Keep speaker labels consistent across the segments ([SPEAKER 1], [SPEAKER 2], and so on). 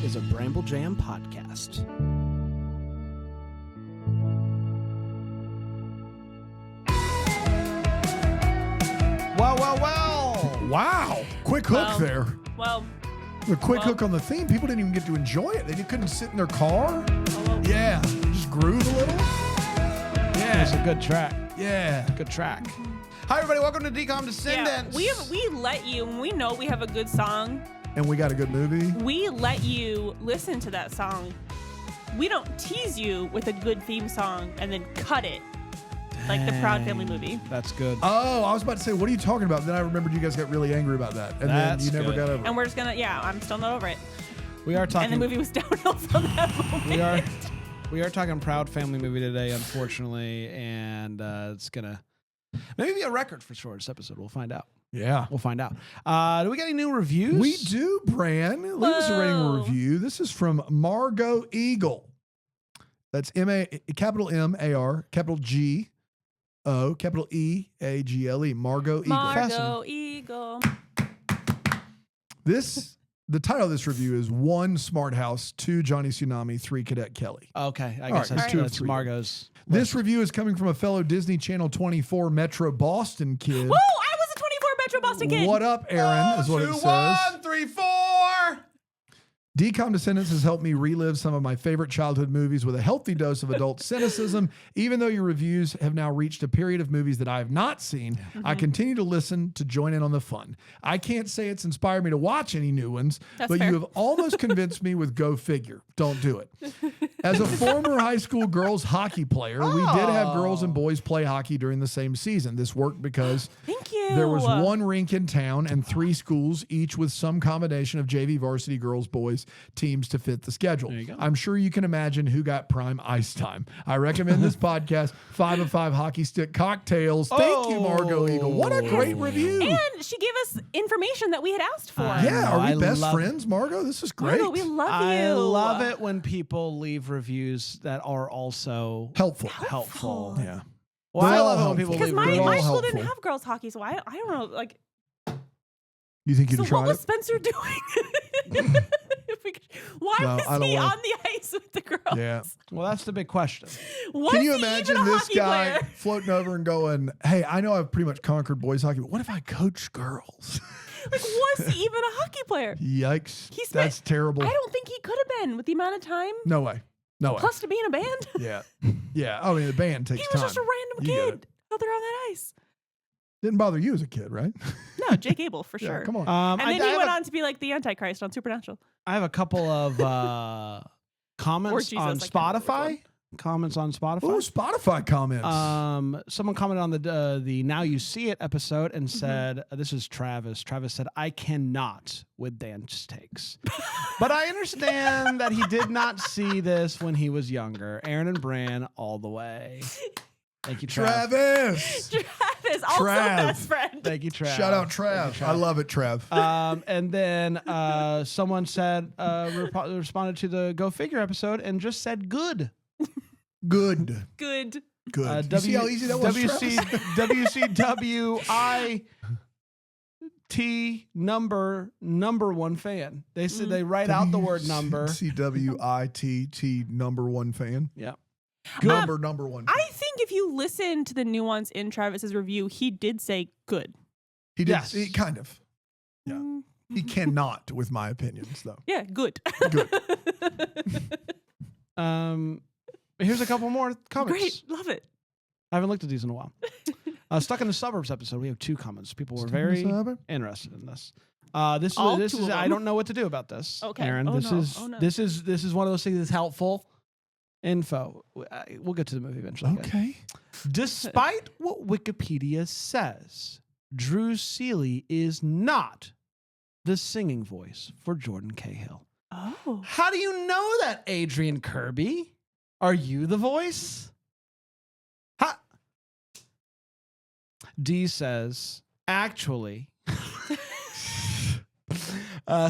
[SPEAKER 1] is a Bramble Jam podcast. Well.
[SPEAKER 2] Wow. Quick hook there.
[SPEAKER 3] Well,
[SPEAKER 2] The quick hook on the theme. People didn't even get to enjoy it. They couldn't sit in their car. Yeah. Just groove a little. Yeah.
[SPEAKER 1] It's a good track.
[SPEAKER 2] Yeah.
[SPEAKER 1] Good track. Hi, everybody. Welcome to Decom Descendants.
[SPEAKER 3] yeah, we let you, when we know we have a good song,
[SPEAKER 2] And we got a good movie.
[SPEAKER 3] we let you listen to that song. We don't tease you with a good theme song and then cut it like the Proud Family movie.
[SPEAKER 1] That's good.
[SPEAKER 2] Oh, I was about to say, what are you talking about? Then I remembered you guys got really angry about that. And
[SPEAKER 1] That's
[SPEAKER 2] then you never
[SPEAKER 1] good.
[SPEAKER 2] got over it.
[SPEAKER 3] And we're just gonna, I'm still not over it.
[SPEAKER 1] We are talking.
[SPEAKER 3] And the movie was downhill from that moment.
[SPEAKER 1] We are talking Proud Family movie today, unfortunately, and it's gonna maybe be a record for shortest episode. We'll find out.
[SPEAKER 2] Yeah.
[SPEAKER 1] We'll find out. Do we got any new reviews?
[SPEAKER 2] We do, Bran. Leave us a rating or review. This is from Margot Eagle. That's capital M-A-R, capital G-O, capital E-A-G-L-E. Margot Eagle.
[SPEAKER 3] Margot Eagle.
[SPEAKER 2] The title of this review is 1 Smart House, 2 Johnny Tsunami, 3 Cadet Kelly.
[SPEAKER 1] Okay, I
[SPEAKER 2] All
[SPEAKER 1] guess
[SPEAKER 2] right,
[SPEAKER 1] that's,
[SPEAKER 2] two of
[SPEAKER 1] that's
[SPEAKER 2] three.
[SPEAKER 1] Margot's.
[SPEAKER 2] This review is coming from a fellow Disney Channel 24 Metro Boston kid.
[SPEAKER 3] Woo! I was a 24 Metro Boston kid.
[SPEAKER 2] What up, Aaron, is what it says.
[SPEAKER 1] 1, 3, 4.
[SPEAKER 2] Decom Descendants has helped me relive some of my favorite childhood movies with a healthy dose of adult cynicism. Even though your reviews have now reached a period of movies that I have not seen, I continue to listen to join in on the fun. I can't say it's inspired me to watch any new ones,
[SPEAKER 3] That's
[SPEAKER 2] but
[SPEAKER 3] fair.
[SPEAKER 2] you have almost convinced me with Go Figure. Don't do it. As a former high school girls hockey player, we did have girls and boys play hockey during the same season. This worked because
[SPEAKER 3] Thank you.
[SPEAKER 2] there was one rink in town and 3 schools, each with some combination of JV varsity girls, boys teams to fit the schedule.
[SPEAKER 1] There you go.
[SPEAKER 2] I'm sure you can imagine who got prime ice time. I recommend this podcast, 5 of 5 hockey stick cocktails. Thank you, Margot Eagle. What a great review.
[SPEAKER 3] And she gave us information that we had asked for.
[SPEAKER 2] Yeah,
[SPEAKER 1] know,
[SPEAKER 2] are we
[SPEAKER 1] I
[SPEAKER 2] best
[SPEAKER 1] love-
[SPEAKER 2] friends, Margot? This is great.
[SPEAKER 3] Margot, we love you.
[SPEAKER 1] I love it when people leave reviews that are also
[SPEAKER 2] Helpful.
[SPEAKER 1] helpful.
[SPEAKER 2] Yeah.
[SPEAKER 1] Well, I
[SPEAKER 2] They're
[SPEAKER 1] love it
[SPEAKER 2] all
[SPEAKER 1] when people
[SPEAKER 3] Because
[SPEAKER 1] leave
[SPEAKER 3] my
[SPEAKER 1] reviews.
[SPEAKER 2] all
[SPEAKER 3] school didn't
[SPEAKER 2] helpful.
[SPEAKER 3] have girls hockey, so I don't know. Like,
[SPEAKER 2] You think you'd
[SPEAKER 3] so
[SPEAKER 2] try
[SPEAKER 3] what was
[SPEAKER 2] it?
[SPEAKER 3] Spencer doing? Why
[SPEAKER 2] No, I
[SPEAKER 3] was
[SPEAKER 2] don't
[SPEAKER 3] he
[SPEAKER 2] wanna-
[SPEAKER 3] on the ice with the girls?
[SPEAKER 2] Yeah.
[SPEAKER 1] Well, that's the big question.
[SPEAKER 3] Was
[SPEAKER 2] Can you
[SPEAKER 3] he
[SPEAKER 2] imagine
[SPEAKER 3] even a
[SPEAKER 2] this
[SPEAKER 3] hockey
[SPEAKER 2] guy
[SPEAKER 3] player?
[SPEAKER 2] floating over and going, hey, I know I've pretty much conquered boys hockey, but what if I coach girls?
[SPEAKER 3] Like, was he even a hockey player?
[SPEAKER 2] Yikes.
[SPEAKER 3] He spent-
[SPEAKER 2] That's terrible.
[SPEAKER 3] I don't think he could have been with the amount of time.
[SPEAKER 2] No way. No way.
[SPEAKER 3] Plus, to be in a band,
[SPEAKER 2] Yeah. Yeah. I mean, the band takes
[SPEAKER 3] he
[SPEAKER 2] time.
[SPEAKER 3] was just a random
[SPEAKER 2] You get
[SPEAKER 3] kid
[SPEAKER 2] it.
[SPEAKER 3] out there on that ice.
[SPEAKER 2] Didn't bother you as a kid, right?
[SPEAKER 3] No, Jake Abel for
[SPEAKER 2] Yeah,
[SPEAKER 3] sure.
[SPEAKER 2] come on.
[SPEAKER 3] And then
[SPEAKER 1] I
[SPEAKER 3] he
[SPEAKER 1] have
[SPEAKER 3] went
[SPEAKER 1] a-
[SPEAKER 3] on to be like the Antichrist on Supernatural.
[SPEAKER 1] I have a couple of
[SPEAKER 3] Or
[SPEAKER 1] comments
[SPEAKER 3] Jesus,
[SPEAKER 1] on
[SPEAKER 3] I can't remember which
[SPEAKER 1] Spotify. Comments on Spotify.
[SPEAKER 2] Oh, Spotify comments.
[SPEAKER 1] Someone commented on the Now You See It episode and
[SPEAKER 3] Mm-hmm.
[SPEAKER 1] said, this is Travis. Travis said, I cannot with Dan's takes. But I understand that he did not see this when he was younger. Aaron and Bran all the way. Thank you, Trav.
[SPEAKER 2] Travis.
[SPEAKER 3] Travis, also
[SPEAKER 2] Trav.
[SPEAKER 3] best friend.
[SPEAKER 1] Thank you, Trav.
[SPEAKER 2] Shout out
[SPEAKER 1] Thank
[SPEAKER 2] Trav.
[SPEAKER 1] you,
[SPEAKER 2] I love it, Trav.
[SPEAKER 1] And then someone said, responded to the Go Figure episode and just said good.
[SPEAKER 2] Good.
[SPEAKER 3] Good.
[SPEAKER 2] Good. You see how easy that was,
[SPEAKER 1] WCWI number 1 fan. They said they write out the word number.
[SPEAKER 2] CWITT number 1 fan.
[SPEAKER 1] Yeah.
[SPEAKER 2] Number 1 fan.
[SPEAKER 3] I think if you listen to the nuance in Travis's review, he did say good.
[SPEAKER 2] He did.
[SPEAKER 1] Yes.
[SPEAKER 2] He kind of. Yeah.
[SPEAKER 3] Mm,
[SPEAKER 2] He cannot with my opinions, though.
[SPEAKER 3] yeah, good.
[SPEAKER 2] Good.
[SPEAKER 1] Here's a couple more comments.
[SPEAKER 3] Great. Love it.
[SPEAKER 1] I haven't looked at these in a while. Stuck in the Suburbs episode, we have 2 comments. People were very interested in this. This
[SPEAKER 3] All
[SPEAKER 1] is
[SPEAKER 3] 2 of
[SPEAKER 1] I
[SPEAKER 3] them.
[SPEAKER 1] don't know what to do about this.
[SPEAKER 3] Okay.
[SPEAKER 1] Aaron,
[SPEAKER 3] Oh,
[SPEAKER 1] this
[SPEAKER 3] no.
[SPEAKER 1] is
[SPEAKER 3] Oh, no.
[SPEAKER 1] this is one of those things that's helpful info. We'll get to the movie eventually. guys.
[SPEAKER 2] Okay.
[SPEAKER 1] Despite what Wikipedia says, Drew Seeley is not the singing voice for Jordan Cahill.
[SPEAKER 3] Oh.
[SPEAKER 1] How do you know that, Adrian Kirby? Are you the voice? Ha! D says, actually,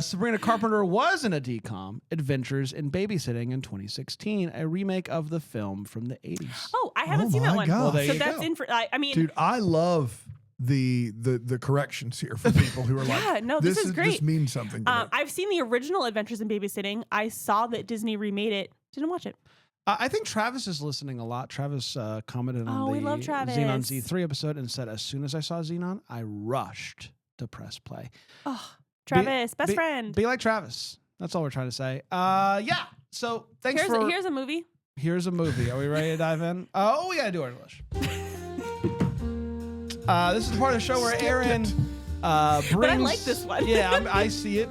[SPEAKER 1] Sabrina Carpenter was in a DCOM, Adventures in Babysitting in 2016, a remake of the film from the 80s.
[SPEAKER 3] Oh, I haven't
[SPEAKER 2] Oh
[SPEAKER 3] seen that
[SPEAKER 2] my
[SPEAKER 3] one.
[SPEAKER 2] God. Well,
[SPEAKER 1] there
[SPEAKER 3] so
[SPEAKER 1] you
[SPEAKER 3] that's
[SPEAKER 1] go.
[SPEAKER 3] in for. I mean,
[SPEAKER 2] Dude, I love the corrections here for people who are
[SPEAKER 3] Yeah,
[SPEAKER 2] like,
[SPEAKER 3] no, this is great.
[SPEAKER 2] This means something to me.
[SPEAKER 3] I've seen the original Adventures in Babysitting. I saw that Disney remade it. Didn't watch it.
[SPEAKER 1] I think Travis is listening a lot. Travis commented on
[SPEAKER 3] we
[SPEAKER 1] the
[SPEAKER 3] love Travis.
[SPEAKER 1] Xenon Z3 episode and said, as soon as I saw Xenon, I rushed to press play.
[SPEAKER 3] Oh, Travis, best friend.
[SPEAKER 1] Be like Travis. That's all we're trying to say. Yeah. So thanks for...
[SPEAKER 3] Here's a movie.
[SPEAKER 1] Here's a movie. Are we ready to dive in? Oh, we got to do our English. This is the part of the show where Aaron brings...
[SPEAKER 3] But I like this one.
[SPEAKER 1] Yeah, I see it.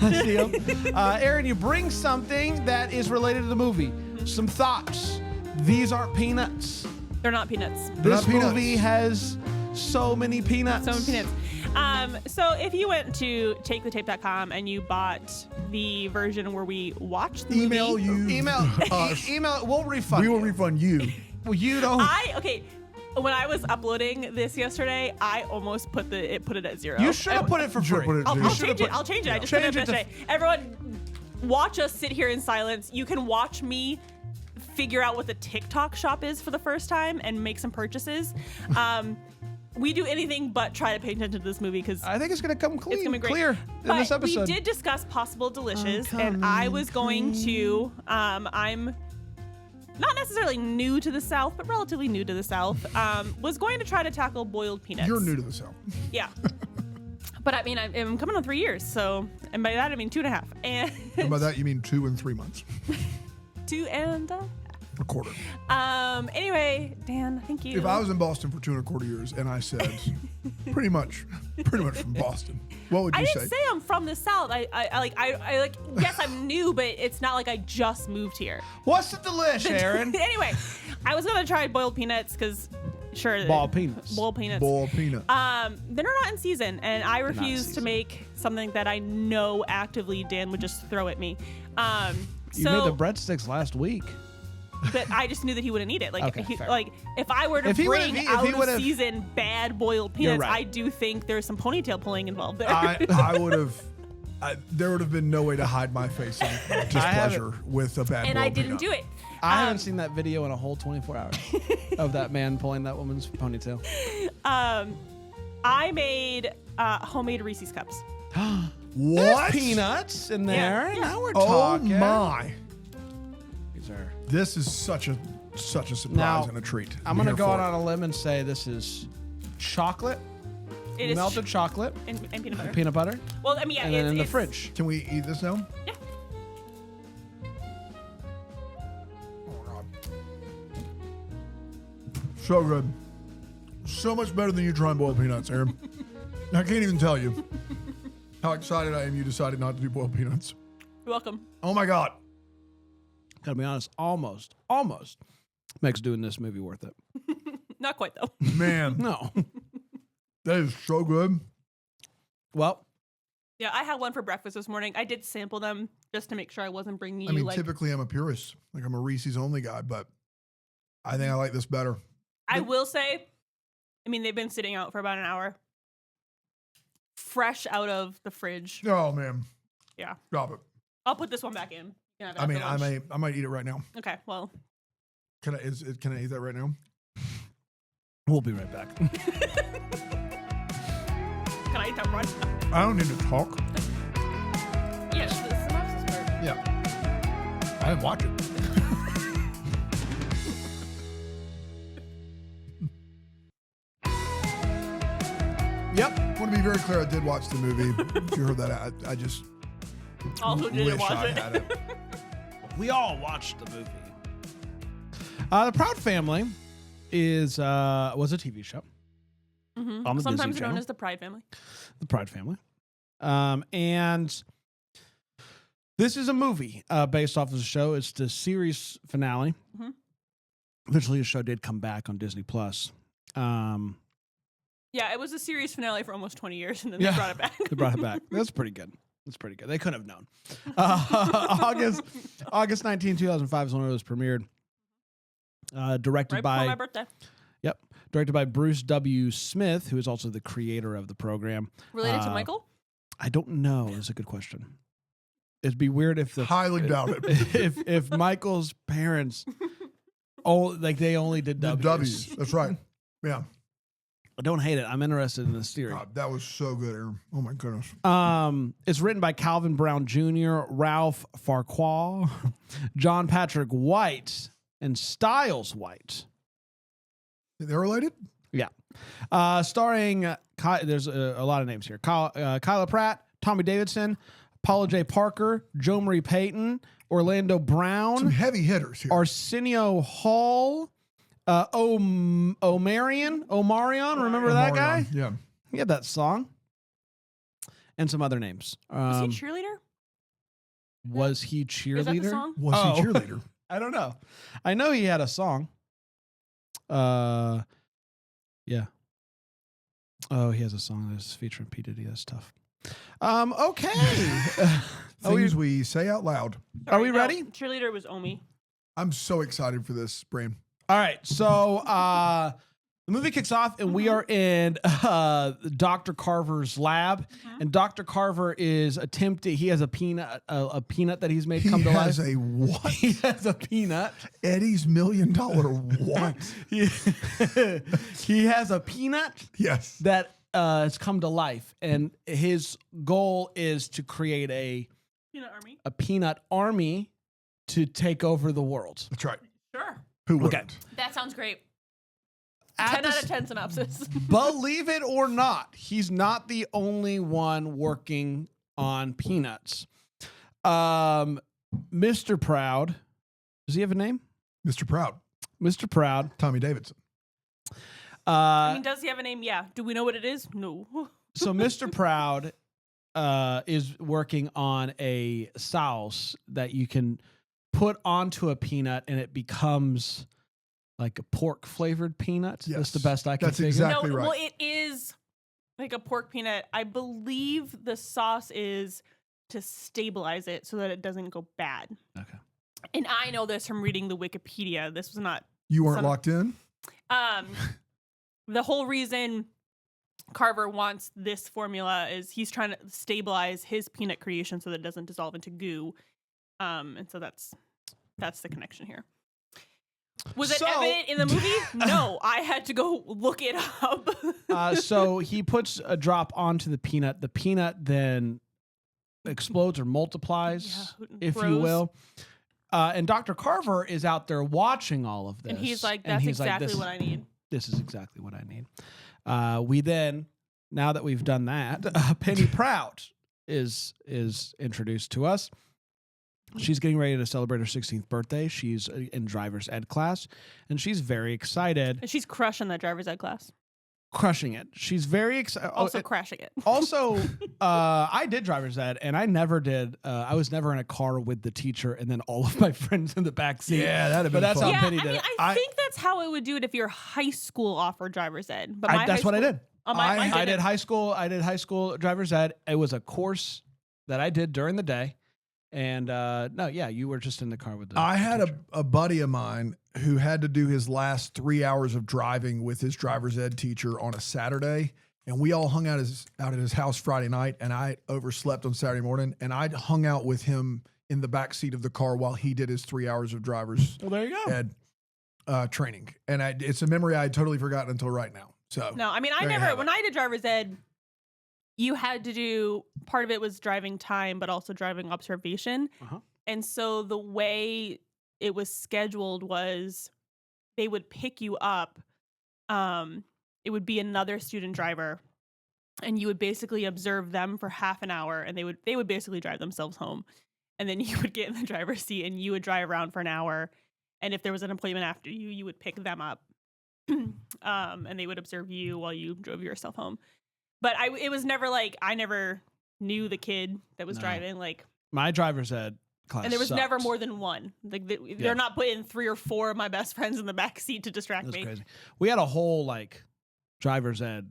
[SPEAKER 1] I see him. Aaron, you bring something that is related to the movie. Some thoughts. These aren't peanuts.
[SPEAKER 3] They're not peanuts.
[SPEAKER 1] This movie has so many peanuts.
[SPEAKER 3] So many peanuts. So if you went to takethetape.com and you bought the version where we watched the
[SPEAKER 2] Email
[SPEAKER 3] movie,
[SPEAKER 2] you.
[SPEAKER 1] Email. Email. We'll refund.
[SPEAKER 2] We will refund you.
[SPEAKER 1] Well, you don't.
[SPEAKER 3] When I was uploading this yesterday, I almost put it at 0.
[SPEAKER 1] You should have put it for
[SPEAKER 2] You should
[SPEAKER 1] free.
[SPEAKER 2] put it at
[SPEAKER 3] I'll
[SPEAKER 2] zero.
[SPEAKER 3] change it. I'll change it. I just put it
[SPEAKER 1] Change
[SPEAKER 3] up
[SPEAKER 1] it to-
[SPEAKER 3] yesterday. Everyone, watch us sit here in silence. You can watch me figure out what the TikTok shop is for the first time and make some purchases. We do anything but try to pay attention to this movie because
[SPEAKER 1] I think it's going to come clean,
[SPEAKER 3] it's gonna be great.
[SPEAKER 1] clear in
[SPEAKER 3] But
[SPEAKER 1] this episode.
[SPEAKER 3] we did discuss Possible Delicious, and I was going to. I'm not necessarily new to the South, but relatively new to the South. Was going to try to tackle boiled peanuts.
[SPEAKER 2] You're new to the South.
[SPEAKER 3] Yeah. But I mean, I'm coming on 3 years, so, and by that I mean 2.5.
[SPEAKER 2] And by that you mean 2 and 3 months.
[SPEAKER 3] 2 and
[SPEAKER 2] A quarter.
[SPEAKER 3] anyway, Dan, thank you.
[SPEAKER 2] If I was in Boston for 2.25 years and I said, pretty much from Boston, what would
[SPEAKER 3] I
[SPEAKER 2] you
[SPEAKER 3] didn't say I'm from the South. I yes, I'm new, but it's not like I just moved here.
[SPEAKER 1] What's the delish, Aaron?
[SPEAKER 3] Anyway, I was gonna try boiled peanuts because sure,
[SPEAKER 1] Boiled peanuts.
[SPEAKER 3] boiled peanuts.
[SPEAKER 2] Boiled peanut.
[SPEAKER 3] They're not in season, and I refuse to
[SPEAKER 1] season.
[SPEAKER 3] make something that I know actively Dan would just throw at me.
[SPEAKER 1] You made the breadsticks last week.
[SPEAKER 3] But I just knew that he wouldn't eat it. Like,
[SPEAKER 1] Okay, fair.
[SPEAKER 3] like if I were to
[SPEAKER 1] If he
[SPEAKER 3] bring
[SPEAKER 1] would've- if
[SPEAKER 3] out
[SPEAKER 1] he
[SPEAKER 3] of
[SPEAKER 1] would've-
[SPEAKER 3] season bad boiled peanuts,
[SPEAKER 1] right.
[SPEAKER 3] I do think there's some ponytail pulling involved there.
[SPEAKER 2] I would have. There would have been no way to hide my face in displeasure with a bad.
[SPEAKER 3] and
[SPEAKER 2] boiled
[SPEAKER 3] I didn't
[SPEAKER 2] peanut.
[SPEAKER 3] do it.
[SPEAKER 1] I haven't seen that video in a whole 24 hours of that man pulling that woman's ponytail.
[SPEAKER 3] I made homemade Reese's cups.
[SPEAKER 2] What?
[SPEAKER 1] Peanuts in there.
[SPEAKER 3] Yeah.
[SPEAKER 1] Now we're
[SPEAKER 2] Oh
[SPEAKER 1] talking.
[SPEAKER 2] my!
[SPEAKER 1] These are-
[SPEAKER 2] This is such a surprise
[SPEAKER 1] Now,
[SPEAKER 2] and a treat.
[SPEAKER 1] I'm going to
[SPEAKER 2] here
[SPEAKER 1] go
[SPEAKER 2] for
[SPEAKER 1] out
[SPEAKER 2] it.
[SPEAKER 1] on a limb and say this is chocolate,
[SPEAKER 3] It is
[SPEAKER 1] melted chocolate,
[SPEAKER 3] and peanut butter.
[SPEAKER 1] peanut butter,
[SPEAKER 3] Well, I mean, yeah,
[SPEAKER 1] and then in the
[SPEAKER 3] it's-
[SPEAKER 1] fridge.
[SPEAKER 2] Can we eat this now?
[SPEAKER 3] Yeah.
[SPEAKER 2] Oh God. So good. So much better than you trying boiled peanuts, Aaron. I can't even tell you how excited I am you decided not to do boiled peanuts.
[SPEAKER 3] You're welcome.
[SPEAKER 2] Oh my God.
[SPEAKER 1] Gotta be honest, almost makes doing this movie worth it.
[SPEAKER 3] Not quite though.
[SPEAKER 2] Man,
[SPEAKER 1] No.
[SPEAKER 2] that is so good.
[SPEAKER 1] Well,
[SPEAKER 3] Yeah, I had one for breakfast this morning. I did sample them just to make sure I wasn't bringing you
[SPEAKER 2] I mean,
[SPEAKER 3] like.
[SPEAKER 2] typically I'm a purist. Like I'm a Reese's only guy, but I think I like this better.
[SPEAKER 3] I will say, I mean, they've been sitting out for about an hour, fresh out of the fridge.
[SPEAKER 2] Oh man.
[SPEAKER 3] Yeah.
[SPEAKER 2] Stop it.
[SPEAKER 3] I'll put this one back in. You can have it
[SPEAKER 2] I mean,
[SPEAKER 3] after lunch.
[SPEAKER 2] I might eat it right now.
[SPEAKER 3] Okay, well,
[SPEAKER 2] Can I eat that right now?
[SPEAKER 1] we'll be right back.
[SPEAKER 3] can I eat that right now?
[SPEAKER 2] I don't need to talk.
[SPEAKER 3] Yes, the synopsis part.
[SPEAKER 2] Yeah. I didn't watch it.
[SPEAKER 1] Yep.
[SPEAKER 2] I want to be very clear. I did watch the movie. If you heard that, I just
[SPEAKER 3] Also didn't
[SPEAKER 2] wish
[SPEAKER 3] watch
[SPEAKER 2] I
[SPEAKER 3] it.
[SPEAKER 2] had it.
[SPEAKER 1] We all watched the movie. The Proud Family was a TV show.
[SPEAKER 3] Mhm.
[SPEAKER 1] On the
[SPEAKER 3] Sometimes
[SPEAKER 1] Disney
[SPEAKER 3] known
[SPEAKER 1] Channel.
[SPEAKER 3] as the Pride Family.
[SPEAKER 1] The Pride Family. And this is a movie based off of the show. It's the series finale.
[SPEAKER 3] Mhm.
[SPEAKER 1] Eventually, the show did come back on Disney Plus.
[SPEAKER 3] Yeah, it was a series finale for almost 20 years, and then
[SPEAKER 1] Yeah.
[SPEAKER 3] they brought it back.
[SPEAKER 1] They brought it back. That's pretty good. That's pretty good. They couldn't have known. August 19, 2005 is when it was premiered. Directed
[SPEAKER 3] Right before my
[SPEAKER 1] by
[SPEAKER 3] birthday.
[SPEAKER 1] directed by Bruce W. Smith, who is also the creator of the program.
[SPEAKER 3] Related to Michael?
[SPEAKER 1] I don't know. Is a good question. It'd be weird if the
[SPEAKER 2] Highly doubt it.
[SPEAKER 1] if Michael's parents they only did
[SPEAKER 2] The
[SPEAKER 1] W's.
[SPEAKER 2] W's. That's right. Yeah.
[SPEAKER 1] I don't hate it. I'm interested in this theory.
[SPEAKER 2] God, that was so good, Aaron. Oh my goodness.
[SPEAKER 1] It's written by Calvin Brown Jr., Ralph Farquhar, John Patrick White, and Styles White.
[SPEAKER 2] They're related?
[SPEAKER 1] Yeah. Starring, there's a lot of names here. Kyla Pratt, Tommy Davidson, Paula J. Parker, Joe Marie Payton, Orlando Brown,
[SPEAKER 2] Some heavy hitters here.
[SPEAKER 1] Arsenio Hall, Omarion, remember that guy?
[SPEAKER 2] Yeah.
[SPEAKER 1] He had that song. And some other names.
[SPEAKER 3] Was he a cheerleader?
[SPEAKER 1] Was he
[SPEAKER 3] Is that the
[SPEAKER 1] cheerleader?
[SPEAKER 3] song?
[SPEAKER 2] Was he cheerleader?
[SPEAKER 1] I don't know. I know he had a song. Yeah. Oh, he has a song that's featuring P. Diddy. That's tough. Okay.
[SPEAKER 2] Things we say out loud.
[SPEAKER 1] Are we ready?
[SPEAKER 3] Cheerleader was Omi.
[SPEAKER 2] I'm so excited for this, Brain.
[SPEAKER 1] All right. So the movie kicks off, and we are in Dr. Carver's lab, and Dr. Carver is attempting. He has a peanut that he's made come to life.
[SPEAKER 2] He has a what?
[SPEAKER 1] He has a peanut.
[SPEAKER 2] Eddie's $1 million what?
[SPEAKER 1] He has a peanut.
[SPEAKER 2] Yes.
[SPEAKER 1] That has come to life, and his goal is to create a peanut army to take over the world.
[SPEAKER 2] That's right.
[SPEAKER 3] Sure.
[SPEAKER 2] Who wouldn't?
[SPEAKER 3] That sounds great.
[SPEAKER 1] At
[SPEAKER 3] 10 out of 10 synopsis.
[SPEAKER 1] Believe it or not, he's not the only one working on peanuts. Mr. Proud, does he have a name?
[SPEAKER 2] Mr. Proud.
[SPEAKER 1] Mr. Proud.
[SPEAKER 2] Tommy Davidson.
[SPEAKER 3] I mean, does he have a name? Yeah. Do we know what it is? No.
[SPEAKER 1] So Mr. Proud is working on a sauce that you can put onto a peanut and it becomes like a pork flavored peanut.
[SPEAKER 2] Yes.
[SPEAKER 1] That's the best I can
[SPEAKER 2] That's
[SPEAKER 1] figure.
[SPEAKER 2] exactly
[SPEAKER 3] No,
[SPEAKER 2] right.
[SPEAKER 3] well, it is like a pork peanut. I believe the sauce is to stabilize it so that it doesn't go bad.
[SPEAKER 1] Okay.
[SPEAKER 3] And I know this from reading the Wikipedia. This was not
[SPEAKER 2] You weren't locked in?
[SPEAKER 3] the whole reason Carver wants this formula is he's trying to stabilize his peanut creation so that it doesn't dissolve into goo. And so that's the connection here. Was it evident in the movie? No, I had to go look it up.
[SPEAKER 1] So he puts a drop onto the peanut. The peanut then explodes or multiplies, if you
[SPEAKER 3] grows.
[SPEAKER 1] will. And Dr. Carver is out there watching all of this.
[SPEAKER 3] And he's like, that's exactly what I need.
[SPEAKER 1] This is exactly what I need. We then, now that we've done that, Penny Proud is introduced to us. She's getting ready to celebrate her 16th birthday. She's in driver's ed class, and she's very excited.
[SPEAKER 3] And she's crushing that driver's ed class.
[SPEAKER 1] Crushing it. She's very excited.
[SPEAKER 3] Also crashing it.
[SPEAKER 1] Also, I did driver's ed, and I never did. I was never in a car with the teacher, and then all of my friends in the back seat.
[SPEAKER 2] Yeah, that'd have
[SPEAKER 1] But
[SPEAKER 2] been
[SPEAKER 1] that's
[SPEAKER 2] fun.
[SPEAKER 1] how
[SPEAKER 3] Yeah,
[SPEAKER 1] Penny
[SPEAKER 3] I
[SPEAKER 1] did
[SPEAKER 3] mean,
[SPEAKER 1] it.
[SPEAKER 3] I think that's how it would do it if your high school offered driver's ed. But my
[SPEAKER 1] That's what I did.
[SPEAKER 3] I
[SPEAKER 1] did high school. I did high school driver's ed. It was a course that I did during the day. And no, yeah, you were just in the car with the
[SPEAKER 2] I had
[SPEAKER 1] teacher.
[SPEAKER 2] a buddy of mine who had to do his last 3 hours of driving with his driver's ed teacher on a Saturday. And we all hung out at his house Friday night, and I overslept on Saturday morning, and I hung out with him in the back seat of the car while he did his 3 hours of driver's
[SPEAKER 1] Well, there you go.
[SPEAKER 2] ed training. And it's a memory I had totally forgotten until right now. So
[SPEAKER 3] No, I mean,
[SPEAKER 2] There you have
[SPEAKER 3] when
[SPEAKER 2] it.
[SPEAKER 3] I did driver's ed, you had to do, part of it was driving time, but also driving observation.
[SPEAKER 1] Uh-huh.
[SPEAKER 3] And so the way it was scheduled was they would pick you up. It would be another student driver, and you would basically observe them for half an hour, and they would basically drive themselves home. And then you would get in the driver's seat and you would drive around for an hour. And if there was an appointment after you, you would pick them up. And they would observe you while you drove yourself home. But it was never like, I never knew the kid that was
[SPEAKER 1] No.
[SPEAKER 3] driving. Like,
[SPEAKER 1] My driver's ed class.
[SPEAKER 3] and there was never
[SPEAKER 1] sucked.
[SPEAKER 3] more than one. Like,
[SPEAKER 1] Yeah.
[SPEAKER 3] they're not putting 3 or 4 of my best friends in the back seat to distract
[SPEAKER 1] That's
[SPEAKER 3] me.
[SPEAKER 1] crazy. We had a whole like driver's ed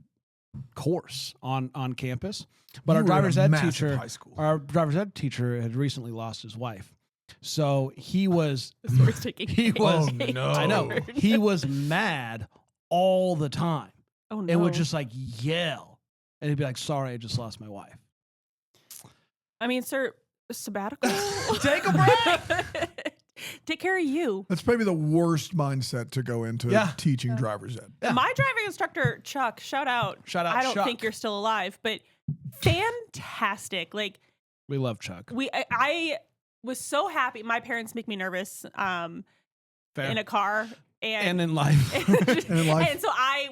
[SPEAKER 1] course on campus, but
[SPEAKER 2] You
[SPEAKER 1] our
[SPEAKER 2] were in a
[SPEAKER 1] driver's ed
[SPEAKER 2] massive
[SPEAKER 1] teacher,
[SPEAKER 2] high school.
[SPEAKER 1] our driver's ed teacher had recently lost his wife, so he was
[SPEAKER 3] The story's taking
[SPEAKER 1] he was
[SPEAKER 2] Oh, no.
[SPEAKER 1] I know he was mad all the time
[SPEAKER 3] Oh no.
[SPEAKER 1] and would just like yell, and he'd be like, "Sorry, I just lost my wife."
[SPEAKER 3] I mean, sir, sabbatical.
[SPEAKER 1] Take a break.
[SPEAKER 3] Take care of you.
[SPEAKER 2] That's maybe the worst mindset to go into teaching driver's ed.
[SPEAKER 1] Yeah.
[SPEAKER 3] My driving instructor, Chuck, shout out. I don't
[SPEAKER 1] Chuck.
[SPEAKER 3] think you're still alive, but fantastic. Like,
[SPEAKER 1] We love Chuck.
[SPEAKER 3] I was so happy. My parents make me nervous
[SPEAKER 1] Fair.
[SPEAKER 3] in a car
[SPEAKER 1] and in life.
[SPEAKER 3] And so I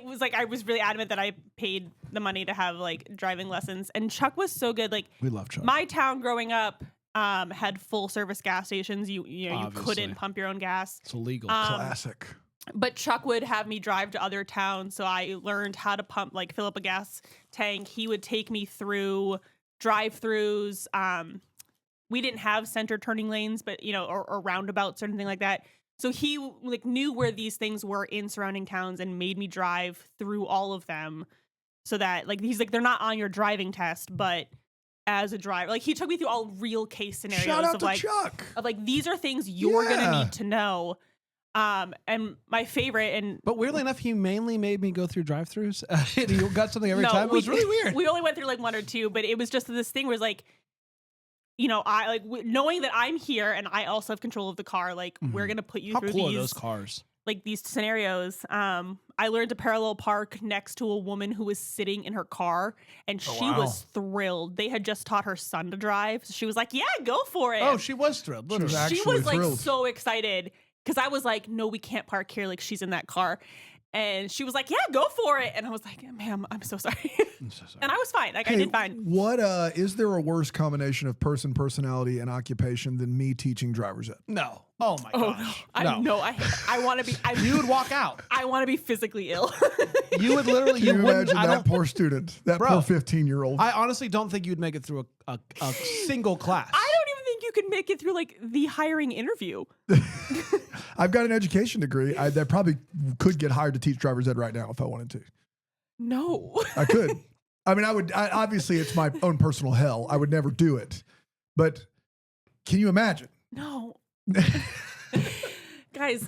[SPEAKER 3] was really adamant that I paid the money to have like driving lessons. And Chuck was so good. Like,
[SPEAKER 1] We love Chuck.
[SPEAKER 3] my town growing up had full service gas stations. You
[SPEAKER 1] Obviously.
[SPEAKER 3] couldn't pump your own gas.
[SPEAKER 1] It's illegal.
[SPEAKER 2] Classic.
[SPEAKER 3] But Chuck would have me drive to other towns, so I learned how to pump, like fill up a gas tank. He would take me through drive-throughs. We didn't have center turning lanes, but or roundabouts or anything like that. So he like knew where these things were in surrounding towns and made me drive through all of them, so that like he's like they're not on your driving test, but as a driver, like he took me through all real case scenarios.
[SPEAKER 2] Shout out
[SPEAKER 3] of
[SPEAKER 2] to
[SPEAKER 3] like
[SPEAKER 2] Chuck.
[SPEAKER 3] of like these are things you're gonna
[SPEAKER 2] Yeah.
[SPEAKER 3] need to know. And my favorite
[SPEAKER 1] But weirdly enough, he mainly made me go through drive-thrus. And he got something every time. It was really weird.
[SPEAKER 3] We only went through like one or two, but it was just this thing where it's like, I like knowing that I'm here and I also have control of the car. Like we're gonna put you
[SPEAKER 1] How
[SPEAKER 3] through
[SPEAKER 1] cool
[SPEAKER 3] these
[SPEAKER 1] are those cars?
[SPEAKER 3] like these scenarios. I learned to parallel park next to a woman who was sitting in her car, and she was thrilled. They had just taught her son to drive, so she was like, "Yeah, go for it."
[SPEAKER 1] Oh, she was thrilled. Literally.
[SPEAKER 2] was
[SPEAKER 3] She
[SPEAKER 2] actually
[SPEAKER 3] was like
[SPEAKER 2] thrilled.
[SPEAKER 3] so excited because I was like, "No, we can't park here." Like she's in that car. And she was like, "Yeah, go for it." And I was like, "Ma'am, I'm so sorry."
[SPEAKER 1] I'm so sorry.
[SPEAKER 3] And I was fine. Like I did fine.
[SPEAKER 2] What is there a worse combination of personality, and occupation than me teaching driver's ed?
[SPEAKER 1] No. Oh my gosh.
[SPEAKER 3] I want to be.
[SPEAKER 1] You would walk out.
[SPEAKER 3] I want to be physically ill.
[SPEAKER 1] You would literally.
[SPEAKER 2] Can you
[SPEAKER 1] wouldn't.
[SPEAKER 2] imagine
[SPEAKER 1] I
[SPEAKER 2] that
[SPEAKER 1] don't.
[SPEAKER 2] poor student, that
[SPEAKER 1] Bro.
[SPEAKER 2] poor 15-year-old?
[SPEAKER 1] I honestly don't think you'd make it through a single class.
[SPEAKER 3] I don't even think you could make it through like the hiring interview.
[SPEAKER 2] I've got an education degree. That probably could get hired to teach driver's ed right now if I wanted to.
[SPEAKER 3] No.
[SPEAKER 2] I could. I mean, obviously, it's my own personal hell. I would never do it. But can you imagine?
[SPEAKER 3] No. Guys,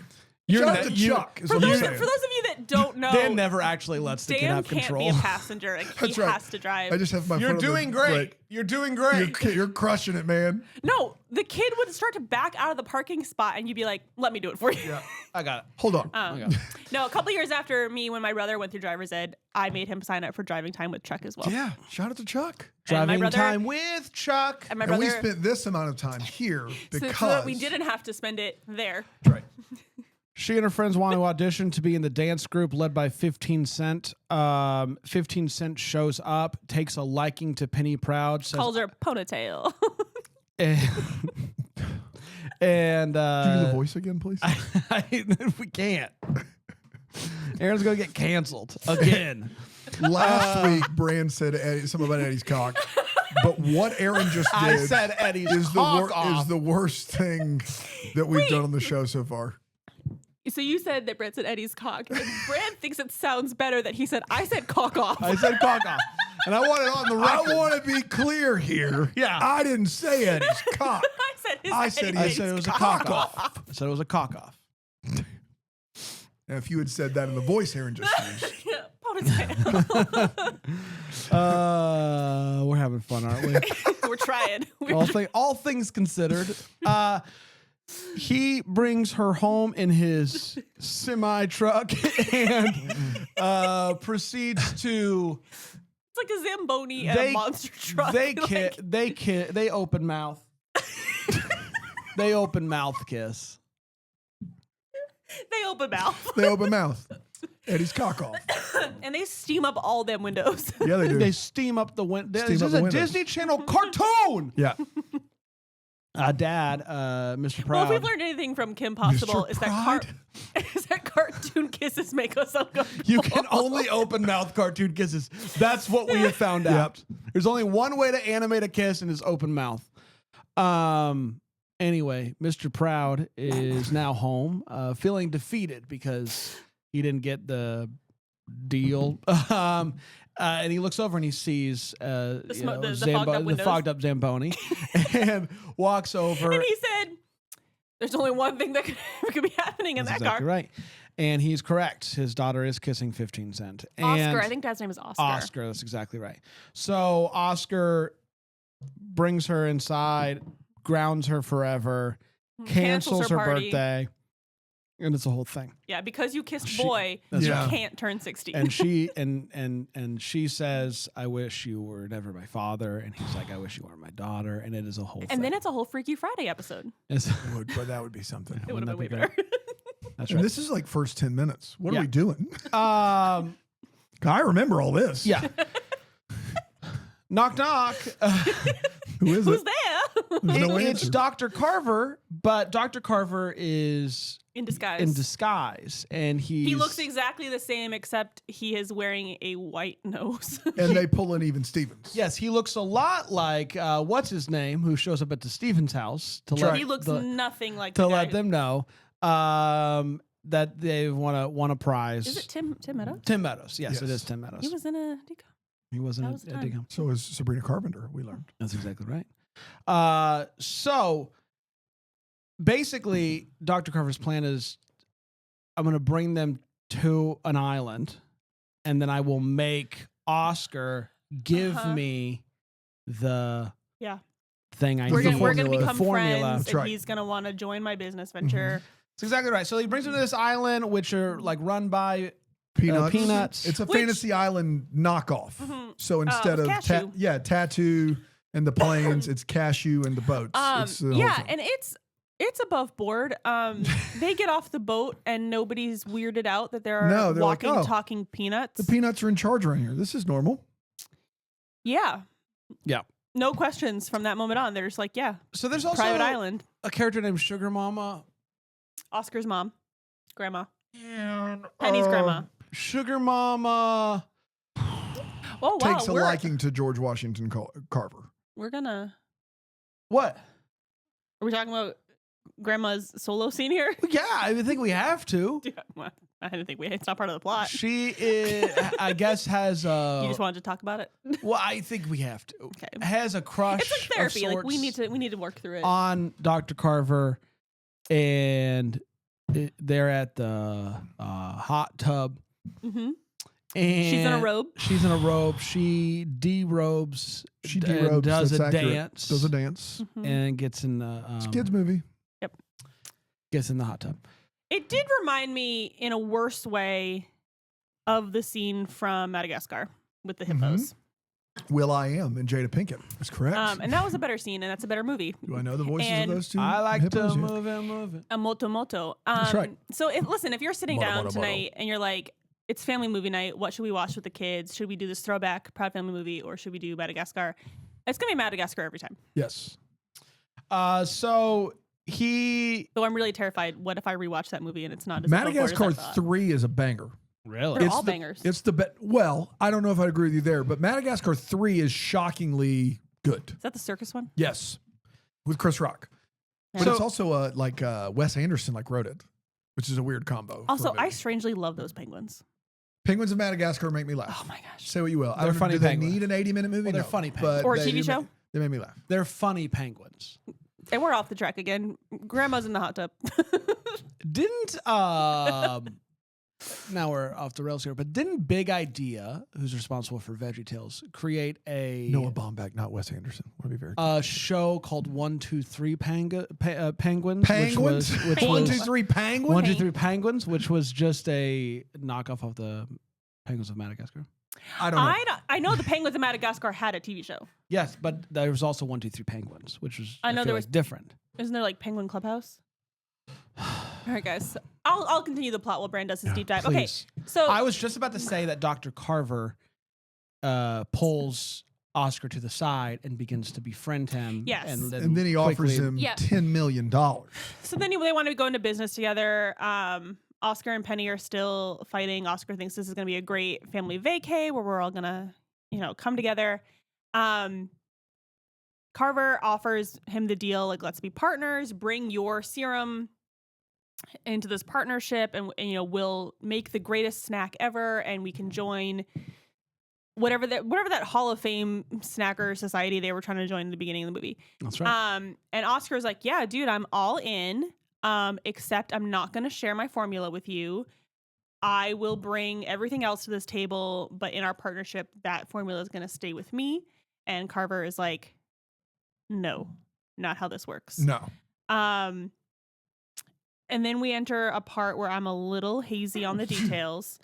[SPEAKER 2] Shout out to Chuck. Is
[SPEAKER 3] for
[SPEAKER 2] what I'm
[SPEAKER 3] those
[SPEAKER 2] saying.
[SPEAKER 3] of you that don't know,
[SPEAKER 1] Dan never actually lets the kid
[SPEAKER 3] Dan
[SPEAKER 1] have
[SPEAKER 3] can't
[SPEAKER 1] control.
[SPEAKER 3] be a passenger. Like, he
[SPEAKER 2] That's right.
[SPEAKER 3] has to drive.
[SPEAKER 2] I just have my
[SPEAKER 1] You're
[SPEAKER 2] foot on the
[SPEAKER 1] doing great.
[SPEAKER 2] brake.
[SPEAKER 1] You're doing great.
[SPEAKER 2] You're crushing it, man.
[SPEAKER 3] No, the kid would start to back out of the parking spot and you'd be like, "Let me do it for you."
[SPEAKER 1] Yeah, I got it.
[SPEAKER 2] Hold on.
[SPEAKER 1] I got it.
[SPEAKER 3] No, a couple years after me, when my brother went through driver's ed, I made him sign up for driving time with Chuck as well.
[SPEAKER 2] Yeah. Shout out to Chuck.
[SPEAKER 3] And my
[SPEAKER 1] Driving
[SPEAKER 3] brother-
[SPEAKER 1] time with Chuck.
[SPEAKER 3] And my
[SPEAKER 2] And we
[SPEAKER 3] brother,
[SPEAKER 2] spent this amount of time here
[SPEAKER 3] so
[SPEAKER 2] because
[SPEAKER 3] that we didn't have to spend it there.
[SPEAKER 2] Right.
[SPEAKER 1] She and her friends want to audition to be in the dance group led by 15 Cent. 15 Cent shows up, takes a liking to Penny Proud, says,
[SPEAKER 3] Calls her ponytail.
[SPEAKER 1] and
[SPEAKER 2] Can you do the voice again, please?
[SPEAKER 1] we can't. Aaron's gonna get canceled again.
[SPEAKER 2] Last week, Brand said something about Eddie's cock. But what Aaron just did
[SPEAKER 1] I said Eddie's
[SPEAKER 2] is
[SPEAKER 1] cock off.
[SPEAKER 2] the worst thing that we've done on the show so far.
[SPEAKER 3] So you said that Brent said Eddie's cock. And Brent thinks it sounds better that he said, I said cock off.
[SPEAKER 1] I said cock off, and I want it on the record.
[SPEAKER 2] I want to be clear here.
[SPEAKER 1] Yeah.
[SPEAKER 2] I didn't say Eddie's cock.
[SPEAKER 3] I said his
[SPEAKER 2] I said
[SPEAKER 3] Eddie
[SPEAKER 2] he
[SPEAKER 1] I
[SPEAKER 3] thinks
[SPEAKER 1] said it was a
[SPEAKER 3] cock
[SPEAKER 1] cock off. I said it was a cock off.
[SPEAKER 2] Now, if you had said that in the voice Aaron just used,
[SPEAKER 3] Ponytail.
[SPEAKER 1] We're having fun, aren't we?
[SPEAKER 3] We're trying.
[SPEAKER 1] all things considered, he brings her home in his semi truck and proceeds to
[SPEAKER 3] It's like a Zamboni and a monster truck.
[SPEAKER 1] they open mouth. They open mouth kiss.
[SPEAKER 3] They open mouth.
[SPEAKER 2] they open mouth. Eddie's cock off.
[SPEAKER 3] And they steam up all them windows.
[SPEAKER 2] Yeah, they do.
[SPEAKER 1] They steam up the window.
[SPEAKER 2] Steam
[SPEAKER 1] This
[SPEAKER 2] up
[SPEAKER 1] is
[SPEAKER 2] the
[SPEAKER 1] a
[SPEAKER 2] windows.
[SPEAKER 1] Disney Channel cartoon.
[SPEAKER 2] Yeah.
[SPEAKER 1] Dad, Mr.
[SPEAKER 3] Well, if
[SPEAKER 1] Proud.
[SPEAKER 3] we've learned anything from Kim Possible,
[SPEAKER 2] Mr.
[SPEAKER 3] is
[SPEAKER 2] Pride?
[SPEAKER 3] that cartoon kisses make us uncomfortable.
[SPEAKER 1] You can only open mouth cartoon kisses. That's what we have found out. There's only one way to animate a kiss, and it's open mouth. Anyway, Mr. Proud is now home, feeling defeated because he didn't get the deal. And he looks over and he sees the fogged up Zamboni and walks over.
[SPEAKER 3] And he said, "There's only one thing that could be happening in
[SPEAKER 1] That's
[SPEAKER 3] that
[SPEAKER 1] exactly
[SPEAKER 3] car."
[SPEAKER 1] right. And he's correct. His daughter is kissing 15 Cent.
[SPEAKER 3] Oscar,
[SPEAKER 1] And
[SPEAKER 3] I think Dad's name is Oscar.
[SPEAKER 1] Oscar, that's exactly right. So Oscar brings her inside, grounds her forever, cancels her
[SPEAKER 3] party.
[SPEAKER 1] birthday, and it's a whole thing.
[SPEAKER 3] Yeah, because you kissed
[SPEAKER 1] She-
[SPEAKER 3] boy,
[SPEAKER 1] That's
[SPEAKER 3] you
[SPEAKER 2] right.
[SPEAKER 3] can't turn 16.
[SPEAKER 1] And she and she says, "I wish you were never my father," and he's like, "I wish you weren't my daughter," and it is a whole thing.
[SPEAKER 3] and then it's a whole Freaky Friday episode.
[SPEAKER 1] It's,
[SPEAKER 2] But that would be something.
[SPEAKER 3] It would have
[SPEAKER 1] Wouldn't
[SPEAKER 3] been
[SPEAKER 1] that
[SPEAKER 3] way
[SPEAKER 1] be
[SPEAKER 3] better.
[SPEAKER 1] that's
[SPEAKER 2] And
[SPEAKER 1] right.
[SPEAKER 2] this is like first 10 minutes. What
[SPEAKER 1] Yeah.
[SPEAKER 2] are we doing?
[SPEAKER 1] Um,
[SPEAKER 2] I remember all this.
[SPEAKER 1] yeah. Knock knock.
[SPEAKER 2] Who is
[SPEAKER 3] Who's
[SPEAKER 2] it?
[SPEAKER 3] there?
[SPEAKER 2] There's no
[SPEAKER 1] It's
[SPEAKER 2] answer.
[SPEAKER 1] Dr. Carver, but Dr. Carver is
[SPEAKER 3] In disguise.
[SPEAKER 1] in disguise, and
[SPEAKER 3] He looks exactly the same, except he is wearing a white nose.
[SPEAKER 2] And they pull in even Stevens.
[SPEAKER 1] Yes, he looks a lot like what's his name, who shows up at the Stevens house to
[SPEAKER 2] right.
[SPEAKER 1] let
[SPEAKER 3] he looks
[SPEAKER 1] the-
[SPEAKER 3] nothing like
[SPEAKER 1] to
[SPEAKER 3] the
[SPEAKER 1] let
[SPEAKER 3] guy.
[SPEAKER 1] them know that they won a prize.
[SPEAKER 3] Is it Tim Meadows?
[SPEAKER 1] Tim Meadows? Yes, it
[SPEAKER 2] Yes.
[SPEAKER 1] is Tim Meadows.
[SPEAKER 3] He was in a deco.
[SPEAKER 1] He wasn't
[SPEAKER 3] that was the
[SPEAKER 1] a
[SPEAKER 3] time.
[SPEAKER 1] Deacon.
[SPEAKER 2] So is Sabrina Carpenter, we learned.
[SPEAKER 1] That's exactly right. So basically, Dr. Carver's plan is I'm going to bring them to an island, and then I will make Oscar give
[SPEAKER 3] Uh-huh.
[SPEAKER 1] me the
[SPEAKER 3] Yeah.
[SPEAKER 1] thing I
[SPEAKER 3] We're
[SPEAKER 1] need.
[SPEAKER 3] gonna, we're gonna
[SPEAKER 2] formula.
[SPEAKER 3] become
[SPEAKER 1] The formula.
[SPEAKER 3] friends,
[SPEAKER 2] That's
[SPEAKER 3] and
[SPEAKER 2] right.
[SPEAKER 3] he's gonna want to join my business venture.
[SPEAKER 1] That's exactly right. So he brings them to this island, which are like run by
[SPEAKER 2] Peanuts.
[SPEAKER 1] Peanuts.
[SPEAKER 2] It's a
[SPEAKER 3] Which-
[SPEAKER 2] Fantasy Island knockoff.
[SPEAKER 3] Mhm.
[SPEAKER 2] So instead of
[SPEAKER 3] Cashew.
[SPEAKER 2] tattoo and the planes, it's cashew and the boats. It's the whole
[SPEAKER 3] Yeah,
[SPEAKER 2] thing.
[SPEAKER 3] and it's above board. They get off the boat and nobody's weirded out that there are
[SPEAKER 2] No, they're like,
[SPEAKER 3] walking,
[SPEAKER 2] "Oh,
[SPEAKER 3] talking peanuts.
[SPEAKER 2] the peanuts are in charge around here. This is normal.
[SPEAKER 3] Yeah.
[SPEAKER 1] Yeah.
[SPEAKER 3] No questions from that moment on. They're just like, yeah,
[SPEAKER 1] So there's also
[SPEAKER 3] private island.
[SPEAKER 1] a character named Sugar Mama.
[SPEAKER 3] Oscar's mom, grandma,
[SPEAKER 2] And,
[SPEAKER 3] Penny's grandma.
[SPEAKER 1] Sugar Mama.
[SPEAKER 3] Oh wow,
[SPEAKER 2] takes a liking to George Washington Carver.
[SPEAKER 3] we're gonna.
[SPEAKER 1] What?
[SPEAKER 3] Are we talking about grandma's solo scene here?
[SPEAKER 1] Yeah, I think we have to.
[SPEAKER 3] Yeah, well, I didn't think it's not part of the plot.
[SPEAKER 1] She is, I guess, has a.
[SPEAKER 3] You just wanted to talk about it.
[SPEAKER 1] Well, I think we have to.
[SPEAKER 3] Okay.
[SPEAKER 1] Has a crush.
[SPEAKER 3] It's like therapy.
[SPEAKER 1] Of
[SPEAKER 3] Like we
[SPEAKER 1] sorts
[SPEAKER 3] need to work through it.
[SPEAKER 1] on Dr. Carver, and they're at the hot tub.
[SPEAKER 3] hmm
[SPEAKER 1] And
[SPEAKER 3] She's in a robe.
[SPEAKER 1] She's in a robe. She derobes.
[SPEAKER 2] She
[SPEAKER 1] and
[SPEAKER 2] derobes.
[SPEAKER 1] does
[SPEAKER 2] That's
[SPEAKER 1] a
[SPEAKER 2] accurate.
[SPEAKER 1] dance.
[SPEAKER 2] Does a dance.
[SPEAKER 3] Mhm.
[SPEAKER 1] and gets in the
[SPEAKER 2] It's a kids movie.
[SPEAKER 1] gets in the hot tub.
[SPEAKER 3] It did remind me in a worse way of the scene from Madagascar with the hippos.
[SPEAKER 2] Will I Am and Jada Pinkett. That's correct.
[SPEAKER 3] And that was a better scene, and that's a better movie.
[SPEAKER 2] Do I know the voices
[SPEAKER 3] and
[SPEAKER 2] of those two?
[SPEAKER 1] I like
[SPEAKER 2] hippos?
[SPEAKER 1] to
[SPEAKER 2] Yeah.
[SPEAKER 1] move it.
[SPEAKER 3] A moto moto.
[SPEAKER 2] That's right.
[SPEAKER 3] So if you're sitting
[SPEAKER 2] Moto,
[SPEAKER 3] down
[SPEAKER 2] moto, moto.
[SPEAKER 3] tonight and you're like, it's family movie night. What should we watch with the kids? Should we do this throwback Proud Family movie, or should we do Madagascar? It's gonna be Madagascar every time.
[SPEAKER 2] Yes.
[SPEAKER 1] So he
[SPEAKER 3] Though I'm really terrified. What if I rewatch that movie and it's not as above board as I
[SPEAKER 2] Madagascar
[SPEAKER 3] thought?
[SPEAKER 2] 3 is a banger.
[SPEAKER 1] really.
[SPEAKER 3] They're
[SPEAKER 2] It's
[SPEAKER 3] all
[SPEAKER 2] the-
[SPEAKER 3] bangers.
[SPEAKER 2] It's the best. Well, I don't know if I agree with you there, but Madagascar 3 is shockingly good.
[SPEAKER 3] Is that the circus one?
[SPEAKER 2] Yes. With Chris Rock. But
[SPEAKER 3] Yeah.
[SPEAKER 2] it's also like Wes Anderson wrote it, which is a weird combo. for
[SPEAKER 3] Also,
[SPEAKER 2] a movie.
[SPEAKER 3] I strangely love those penguins.
[SPEAKER 2] Penguins of Madagascar make me laugh.
[SPEAKER 3] Oh my gosh.
[SPEAKER 2] Say what you will. I
[SPEAKER 1] They're
[SPEAKER 2] don't know,
[SPEAKER 1] funny
[SPEAKER 2] do they
[SPEAKER 1] penguins.
[SPEAKER 2] need an 80-minute movie?
[SPEAKER 1] Well, they're
[SPEAKER 2] No.
[SPEAKER 1] funny
[SPEAKER 2] But
[SPEAKER 3] Or a
[SPEAKER 2] they
[SPEAKER 3] TV
[SPEAKER 2] do
[SPEAKER 3] show?
[SPEAKER 2] make- they made me laugh.
[SPEAKER 1] They're funny penguins.
[SPEAKER 3] And we're off the track again. Grandma's in the hot tub.
[SPEAKER 1] Didn't now we're off the rails here, but didn't Big Idea, who's responsible for VeggieTales, create a
[SPEAKER 2] Noah Baumbach, not Wes Anderson. Want to be very
[SPEAKER 1] show called 1-2-3 Penguins?
[SPEAKER 2] Penguins?
[SPEAKER 1] Which
[SPEAKER 2] One,
[SPEAKER 1] was
[SPEAKER 2] two, three, Penguins?
[SPEAKER 1] 1-2-3 Penguins, which was just a knockoff of the Penguins of Madagascar.
[SPEAKER 2] I don't know.
[SPEAKER 3] I know the Penguins of Madagascar had a TV show.
[SPEAKER 1] Yes, but there was also 1-2-3 Penguins, which was
[SPEAKER 3] I know
[SPEAKER 1] feel
[SPEAKER 3] there
[SPEAKER 1] like
[SPEAKER 3] was-
[SPEAKER 1] different.
[SPEAKER 3] Isn't there like Penguin Clubhouse? All right, guys. I'll continue the plot while Brand does his deep dive.
[SPEAKER 1] Please.
[SPEAKER 3] Okay, so
[SPEAKER 1] I was just about to say that Dr. Carver pulls Oscar to the side and begins to befriend him.
[SPEAKER 3] Yes.
[SPEAKER 2] And then he offers
[SPEAKER 1] quickly-
[SPEAKER 2] him
[SPEAKER 3] Yeah.
[SPEAKER 2] $10 million.
[SPEAKER 3] so then they want to go into business together. Oscar and Penny are still fighting. Oscar thinks this is going to be a great family vacay where we're all gonna, come together. Carver offers him the deal, like, let's be partners, bring your serum into this partnership, and we'll make the greatest snack ever, and we can join whatever that Hall of Fame snacker society they were trying to join in the beginning of the movie.
[SPEAKER 1] That's right.
[SPEAKER 3] And Oscar's like, yeah, dude, I'm all in. Except I'm not gonna share my formula with you. I will bring everything else to this table, but in our partnership, that formula is gonna stay with me. And Carver is like, no, not how this works.
[SPEAKER 2] No.
[SPEAKER 3] And then we enter a part where I'm a little hazy on the details.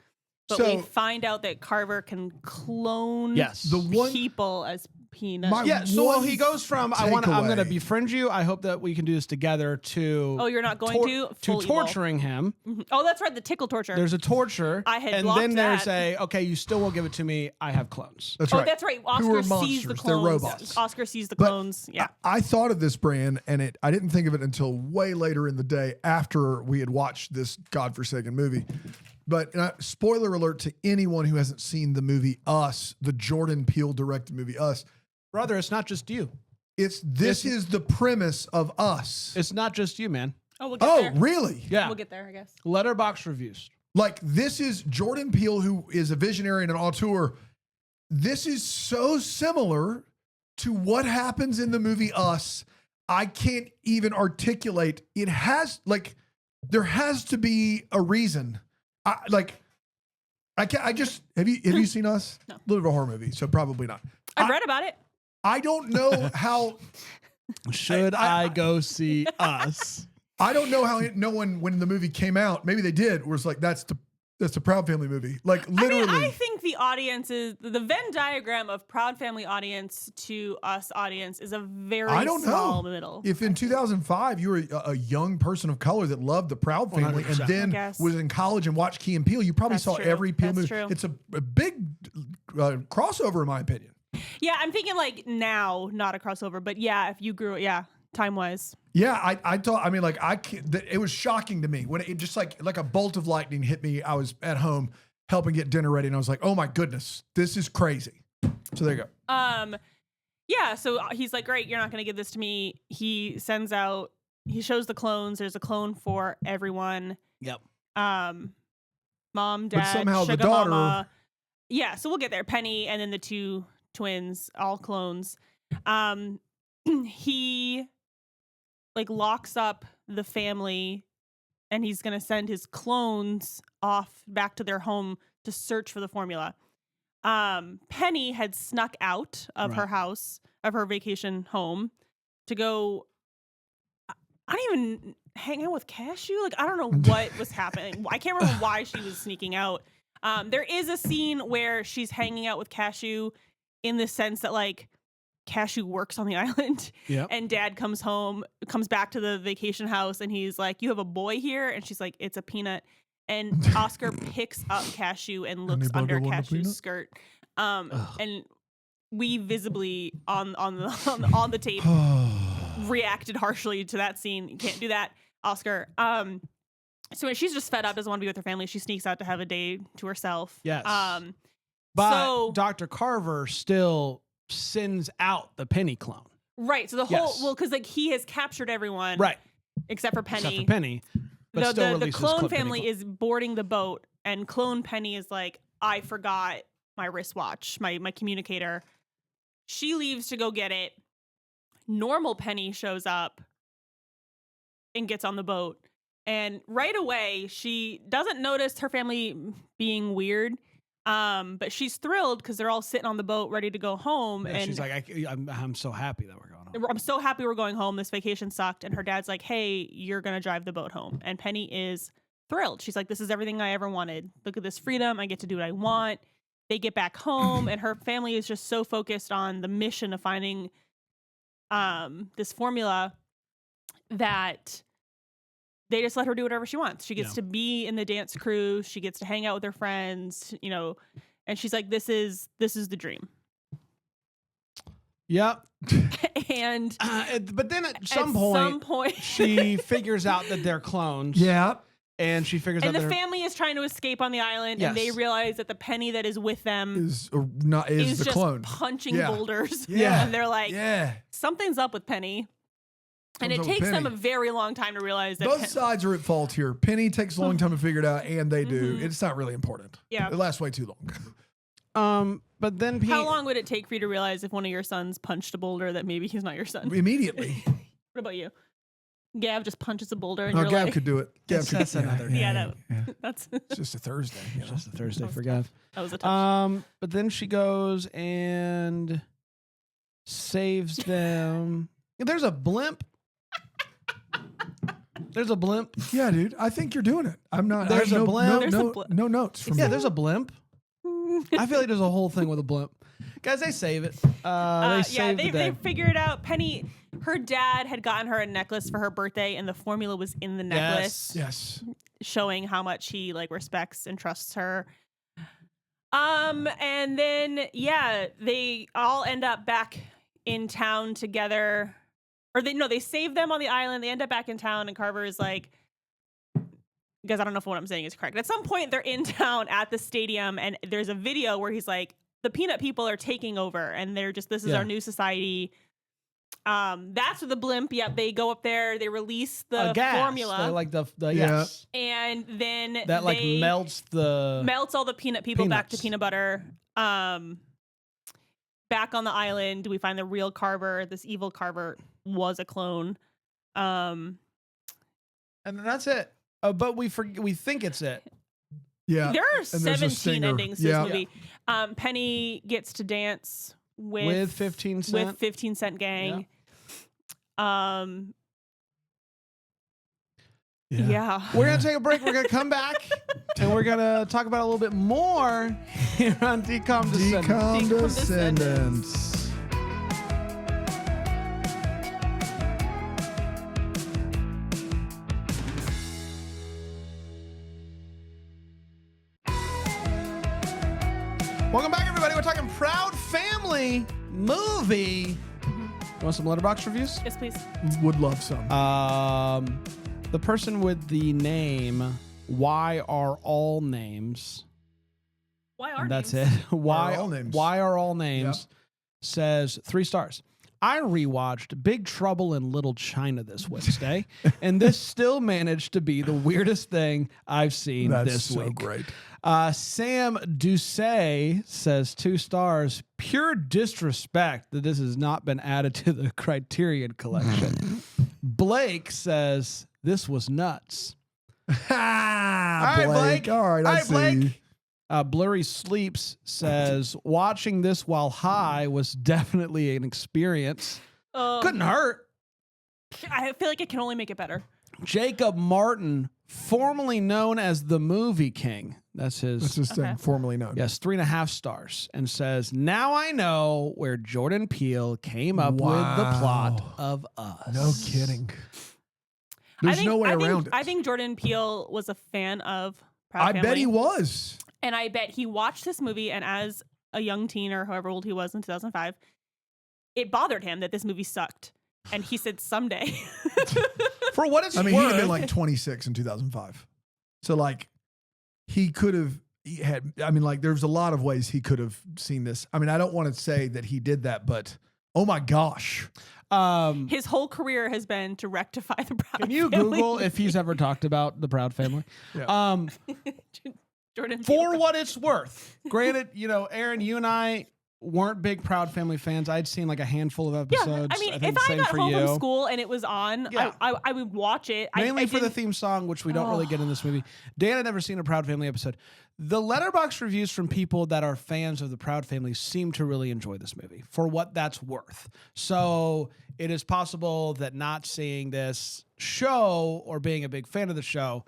[SPEAKER 3] But
[SPEAKER 2] So-
[SPEAKER 3] we find out that Carver can clone
[SPEAKER 1] Yes.
[SPEAKER 2] The one-
[SPEAKER 3] people as peanuts.
[SPEAKER 2] My-
[SPEAKER 1] Yeah, so
[SPEAKER 2] One
[SPEAKER 1] he goes from I'm going to
[SPEAKER 2] takeaway.
[SPEAKER 1] befriend you. I hope that we can do this together to
[SPEAKER 3] Oh, you're not going to? Full evil.
[SPEAKER 1] torturing him.
[SPEAKER 3] Mhm. Oh, that's right. The tickle torture.
[SPEAKER 1] There's a torture.
[SPEAKER 3] I had
[SPEAKER 1] and
[SPEAKER 3] blocked
[SPEAKER 1] then there's
[SPEAKER 3] that.
[SPEAKER 1] okay, you still won't give it to me. I have clones.
[SPEAKER 2] That's
[SPEAKER 3] Oh,
[SPEAKER 2] right.
[SPEAKER 3] that's right.
[SPEAKER 2] Who are
[SPEAKER 3] Oscar sees the
[SPEAKER 2] monsters. They're
[SPEAKER 3] clones.
[SPEAKER 2] robots.
[SPEAKER 3] Oscar sees the
[SPEAKER 2] But
[SPEAKER 3] clones. Yeah.
[SPEAKER 2] I thought of this, Bran, and I didn't think of it until way later in the day after we had watched this godforsaken movie. But spoiler alert to anyone who hasn't seen the movie Us, the Jordan Peele directed movie Us.
[SPEAKER 1] Brother, it's not just you.
[SPEAKER 2] This is the premise of Us.
[SPEAKER 1] It's not just you, man.
[SPEAKER 3] Oh, we'll get
[SPEAKER 2] Oh,
[SPEAKER 3] there.
[SPEAKER 2] really?
[SPEAKER 1] Yeah.
[SPEAKER 3] We'll get there, I guess.
[SPEAKER 1] Letterbox reviews.
[SPEAKER 2] Like, this is Jordan Peele, who is a visionary and an auteur. This is so similar to what happens in the movie Us. I can't even articulate. It has, like, there has to be a reason. Have you seen Us?
[SPEAKER 3] No.
[SPEAKER 2] A little bit of a horror movie, so probably not.
[SPEAKER 3] I've read about it.
[SPEAKER 2] I don't know how.
[SPEAKER 1] Should I go see Us?
[SPEAKER 2] I don't know how no one, when the movie came out, maybe they did, was like, that's the Proud Family movie. Like, literally.
[SPEAKER 3] I think the audience is the Venn diagram of Proud Family audience to Us audience is a very
[SPEAKER 2] I don't
[SPEAKER 3] small
[SPEAKER 2] know
[SPEAKER 3] middle.
[SPEAKER 2] if in 2005 you were a young person of color that loved the Proud Family and
[SPEAKER 1] 100%.
[SPEAKER 2] then
[SPEAKER 3] I guess.
[SPEAKER 2] was in college and watched Key and Peele, you probably
[SPEAKER 3] That's
[SPEAKER 2] saw
[SPEAKER 3] true.
[SPEAKER 2] every Peele
[SPEAKER 3] That's
[SPEAKER 2] movie.
[SPEAKER 3] true.
[SPEAKER 2] It's a big crossover, in my opinion.
[SPEAKER 3] Yeah, I'm thinking like now, not a crossover, but yeah, if you grew, time wise.
[SPEAKER 2] Yeah, I thought. I mean, like it was shocking to me when it just like a bolt of lightning hit me. I was at home helping get dinner ready, and I was like, "Oh my goodness, this is crazy." So there you go.
[SPEAKER 3] Yeah, so he's like, great, you're not going to give this to me. He shows the clones. There's a clone for everyone.
[SPEAKER 1] Yep.
[SPEAKER 3] Mom,
[SPEAKER 2] But
[SPEAKER 3] dad,
[SPEAKER 2] somehow the
[SPEAKER 3] sugar
[SPEAKER 2] daughter-
[SPEAKER 3] mama. Yeah, so we'll get there. Penny and then the two twins, all clones. He like locks up the family and he's going to send his clones off back to their home to search for the formula. Penny had snuck out of her
[SPEAKER 1] Right.
[SPEAKER 3] house, of her vacation home to go, I don't even hang out with Cashew. Like, I don't know what was happening. I can't remember why she was sneaking out. There is a scene where she's hanging out with Cashew in the sense that like Cashew works on the island
[SPEAKER 1] Yep.
[SPEAKER 3] and dad comes back to the vacation house and he's like, you have a boy here? And she's like, it's a peanut. And Oscar picks up Cashew and looks
[SPEAKER 2] Anybody
[SPEAKER 3] under
[SPEAKER 2] want a
[SPEAKER 3] Cashew's
[SPEAKER 2] peanut?
[SPEAKER 3] skirt. And we visibly on the tape reacted harshly to that scene. You can't do that, Oscar. So when she's just fed up, doesn't want to be with her family, she sneaks out to have a day to herself.
[SPEAKER 1] Yes.
[SPEAKER 3] But
[SPEAKER 1] so Dr. Carver still sends out the Penny clone.
[SPEAKER 3] right. So the whole
[SPEAKER 1] Yes.
[SPEAKER 3] because like he has captured everyone,
[SPEAKER 1] Right.
[SPEAKER 3] except for Penny.
[SPEAKER 1] Except for Penny. But still
[SPEAKER 3] The
[SPEAKER 1] releases
[SPEAKER 3] clone
[SPEAKER 1] Clip Penny
[SPEAKER 3] family is boarding the boat, and clone Penny is like, I forgot my wristwatch, my communicator. She leaves to go get it. Normal Penny shows up and gets on the boat. And right away, she doesn't notice her family being weird, but she's thrilled because they're all sitting on the boat ready to go home.
[SPEAKER 1] Yeah,
[SPEAKER 3] and
[SPEAKER 1] she's like, I'm so happy that we're going home.
[SPEAKER 3] I'm so happy we're going home. This vacation sucked. And her dad's like, hey, you're going to drive the boat home. And Penny is thrilled. She's like, this is everything I ever wanted. Look at this freedom. I get to do what I want. They get back home and her family is just so focused on the mission of finding this formula that they just let her do whatever she wants. She gets
[SPEAKER 1] Yeah.
[SPEAKER 3] to be in the dance crew. She gets to hang out with her friends, and she's like, this is the dream.
[SPEAKER 1] Yep.
[SPEAKER 3] And
[SPEAKER 1] But then at
[SPEAKER 3] at
[SPEAKER 1] some point, she figures out that they're clones.
[SPEAKER 2] Yeah.
[SPEAKER 1] And she figures
[SPEAKER 3] and
[SPEAKER 1] out
[SPEAKER 3] the
[SPEAKER 1] they're
[SPEAKER 3] family is trying to escape on the island, and they
[SPEAKER 1] Yes.
[SPEAKER 3] realize that the Penny that is with them
[SPEAKER 2] Is
[SPEAKER 3] is
[SPEAKER 2] the
[SPEAKER 3] just
[SPEAKER 2] clone.
[SPEAKER 3] punching
[SPEAKER 2] Yeah.
[SPEAKER 3] boulders.
[SPEAKER 2] Yeah.
[SPEAKER 3] And they're like,
[SPEAKER 2] Yeah.
[SPEAKER 3] something's up with Penny. And
[SPEAKER 2] Something's
[SPEAKER 3] it
[SPEAKER 2] up with
[SPEAKER 3] takes them a
[SPEAKER 2] Penny.
[SPEAKER 3] very long time to realize that.
[SPEAKER 2] Both sides are at fault here. Penny takes a long time to figure it out, and they do.
[SPEAKER 3] Mhm.
[SPEAKER 2] It's not really important.
[SPEAKER 3] Yeah.
[SPEAKER 2] It lasts way too long.
[SPEAKER 1] But then
[SPEAKER 3] How long would it take for you to realize if one of your sons punched a boulder that maybe he's not your son?
[SPEAKER 2] Immediately.
[SPEAKER 3] What about you? Gav just punches a boulder and
[SPEAKER 2] Oh,
[SPEAKER 3] you're
[SPEAKER 2] Gav
[SPEAKER 3] like,
[SPEAKER 2] could do it. Gav could,
[SPEAKER 1] That's another day.
[SPEAKER 3] Yeah,
[SPEAKER 2] yeah.
[SPEAKER 3] that's
[SPEAKER 2] It's just a Thursday. You
[SPEAKER 1] It's
[SPEAKER 2] know?
[SPEAKER 1] just a Thursday for Gav.
[SPEAKER 3] that was a tough.
[SPEAKER 1] But then she goes and saves them. There's a blimp There's a blimp.
[SPEAKER 2] Yeah, dude. I think you're doing it. I'm not.
[SPEAKER 1] There's
[SPEAKER 2] I have
[SPEAKER 1] a blimp.
[SPEAKER 3] There's a
[SPEAKER 2] No,
[SPEAKER 3] blimp.
[SPEAKER 2] no notes from
[SPEAKER 1] Yeah,
[SPEAKER 2] me.
[SPEAKER 1] there's a blimp. I feel like there's a whole thing with a blimp. Guys, they save it. They save the
[SPEAKER 3] they
[SPEAKER 1] day.
[SPEAKER 3] figure it out. Penny, her dad had gotten her a necklace for her birthday, and the formula was in the necklace,
[SPEAKER 2] Yes.
[SPEAKER 3] showing how much he like respects and trusts her. And then they all end up back in town together, or they save them on the island. They end up back in town, and Carver is like, because I don't know if what I'm saying is correct. At some point, they're in town at the stadium, and there's a video where he's like, the peanut people are taking over, and they're just, this is our new society. That's with the blimp. Yep, they go up there, they release the
[SPEAKER 1] gas.
[SPEAKER 3] formula,
[SPEAKER 1] They're like the
[SPEAKER 2] Yeah.
[SPEAKER 1] yes.
[SPEAKER 3] and then
[SPEAKER 1] That like
[SPEAKER 3] they
[SPEAKER 1] melts the
[SPEAKER 3] melts all the peanut people back to
[SPEAKER 1] peanuts.
[SPEAKER 3] peanut butter. Back on the island, we find the real Carver. This evil Carver was a clone.
[SPEAKER 1] and then that's it. But we think it's it.
[SPEAKER 2] Yeah.
[SPEAKER 3] There are
[SPEAKER 2] and there's a
[SPEAKER 3] 17
[SPEAKER 2] stinger.
[SPEAKER 3] endings to
[SPEAKER 2] Yeah.
[SPEAKER 3] this movie. Penny gets to dance
[SPEAKER 1] With 15 Cent.
[SPEAKER 3] with 15 Cent Gang. Yeah.
[SPEAKER 1] We're gonna take a break. We're gonna come back, and we're gonna talk about it a little bit more here on Decom Descendants.
[SPEAKER 2] Decom
[SPEAKER 3] Decom
[SPEAKER 2] Descendants.
[SPEAKER 1] Welcome back, everybody. We're talking Proud Family movie. You want some Letterboxd reviews?
[SPEAKER 3] Yes, please.
[SPEAKER 2] Would love some.
[SPEAKER 1] The person with the name Why Are All Names?
[SPEAKER 3] Why are
[SPEAKER 1] And that's
[SPEAKER 3] names?
[SPEAKER 1] it. Why
[SPEAKER 2] Are All Names.
[SPEAKER 1] Why Are All Names?
[SPEAKER 2] Yep.
[SPEAKER 1] Says 3 stars. I rewatched Big Trouble in Little China this Wednesday, and this still managed to be the weirdest thing I've seen
[SPEAKER 2] That's
[SPEAKER 1] this
[SPEAKER 2] so
[SPEAKER 1] week.
[SPEAKER 2] great.
[SPEAKER 1] Sam Doucet says 2 stars. Pure disrespect that this has not been added to the Criterion collection. Blake says this was nuts.
[SPEAKER 2] Ah,
[SPEAKER 1] All right, Blake.
[SPEAKER 2] All right, I
[SPEAKER 1] All right,
[SPEAKER 2] see.
[SPEAKER 1] Blake. Blurry Sleeps says watching this while high was definitely an experience. Couldn't hurt.
[SPEAKER 3] I feel like it can only make it better.
[SPEAKER 1] Jacob Martin, formerly known as the Movie King. That's his.
[SPEAKER 2] That's his thing,
[SPEAKER 3] Okay.
[SPEAKER 2] formerly known.
[SPEAKER 1] Yes, 3.5 stars, and says, "Now I know where Jordan Peele came up with the plot
[SPEAKER 2] Wow.
[SPEAKER 1] of Us."
[SPEAKER 2] No kidding. There's no way around it.
[SPEAKER 3] I think Jordan Peele was a fan of Proud
[SPEAKER 2] I
[SPEAKER 3] Family.
[SPEAKER 2] bet he was.
[SPEAKER 3] And I bet he watched this movie, and as a young teen or however old he was in 2005, it bothered him that this movie sucked. And he said, someday.
[SPEAKER 1] For what it's
[SPEAKER 2] I mean,
[SPEAKER 1] worth,
[SPEAKER 2] he'd have been like 26 in 2005. So, like, he could have had, I mean, like, there's a lot of ways he could have seen this. I mean, I don't want to say that he did that, but oh my gosh.
[SPEAKER 3] His whole career has been to rectify the Proud
[SPEAKER 1] Can you
[SPEAKER 3] Family.
[SPEAKER 1] Google if he's ever talked about the Proud Family?
[SPEAKER 2] Yeah.
[SPEAKER 3] Jordan
[SPEAKER 1] For
[SPEAKER 3] Peele.
[SPEAKER 1] what it's worth. Granted, Aaron, you and I weren't big Proud Family fans. I'd seen like a handful of
[SPEAKER 3] Yeah,
[SPEAKER 1] episodes.
[SPEAKER 3] I mean,
[SPEAKER 1] think
[SPEAKER 3] if I
[SPEAKER 1] same
[SPEAKER 3] got
[SPEAKER 1] for
[SPEAKER 3] home
[SPEAKER 1] you.
[SPEAKER 3] from school and it was on,
[SPEAKER 1] Yeah.
[SPEAKER 3] I would watch it.
[SPEAKER 1] Mainly
[SPEAKER 3] I
[SPEAKER 1] for the
[SPEAKER 3] didn't-
[SPEAKER 1] theme song, which we don't really get in this movie. Dan had never seen a Proud Family episode. The Letterboxd reviews from people that are fans of the Proud Family seem to really enjoy this movie for what that's worth. So it is possible that not seeing this show or being a big fan of the show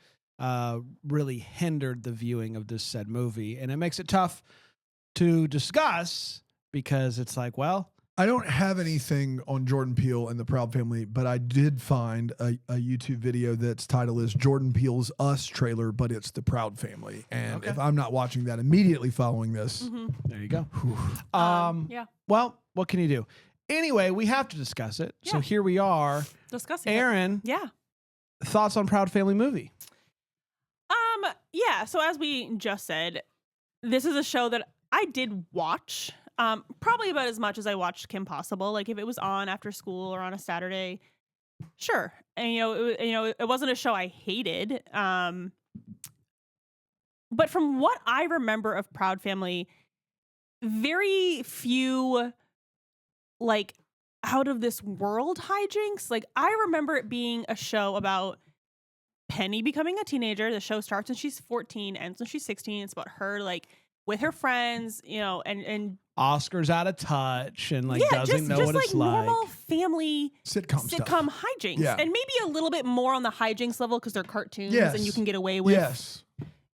[SPEAKER 1] really hindered the viewing of this said movie. And it makes it tough to discuss because it's like, well,
[SPEAKER 2] I don't have anything on Jordan Peele and the Proud Family, but I did find a YouTube video that's title is Jordan Peele's Us trailer, but it's the Proud Family. And
[SPEAKER 1] Okay.
[SPEAKER 2] if I'm not watching that immediately following this,
[SPEAKER 1] there you go.
[SPEAKER 3] yeah,
[SPEAKER 1] Well, what can you do? Anyway, we have to discuss it. So
[SPEAKER 3] Yeah.
[SPEAKER 1] here we are.
[SPEAKER 3] discussing it.
[SPEAKER 1] Aaron,
[SPEAKER 3] Yeah.
[SPEAKER 1] thoughts on Proud Family movie?
[SPEAKER 3] Yeah, so as we just said, this is a show that I did watch, probably about as much as I watched Kim Possible. Like if it was on after school or on a Saturday, sure. And it wasn't a show I hated. But from what I remember of Proud Family, very few like out of this world hijinks. Like I remember it being a show about Penny becoming a teenager. The show starts when she's 14, ends when she's 16. It's about her like with her friends, and
[SPEAKER 1] Oscar's out of touch and like
[SPEAKER 3] Yeah,
[SPEAKER 1] doesn't know
[SPEAKER 3] just
[SPEAKER 1] what it's
[SPEAKER 3] like
[SPEAKER 1] like.
[SPEAKER 3] normal family
[SPEAKER 2] Sitcom stuff.
[SPEAKER 3] hijinks,
[SPEAKER 2] Yeah.
[SPEAKER 3] and maybe a little bit more on the hijinks level because they're cartoons
[SPEAKER 2] Yes.
[SPEAKER 3] and you can get away with.
[SPEAKER 2] Yes.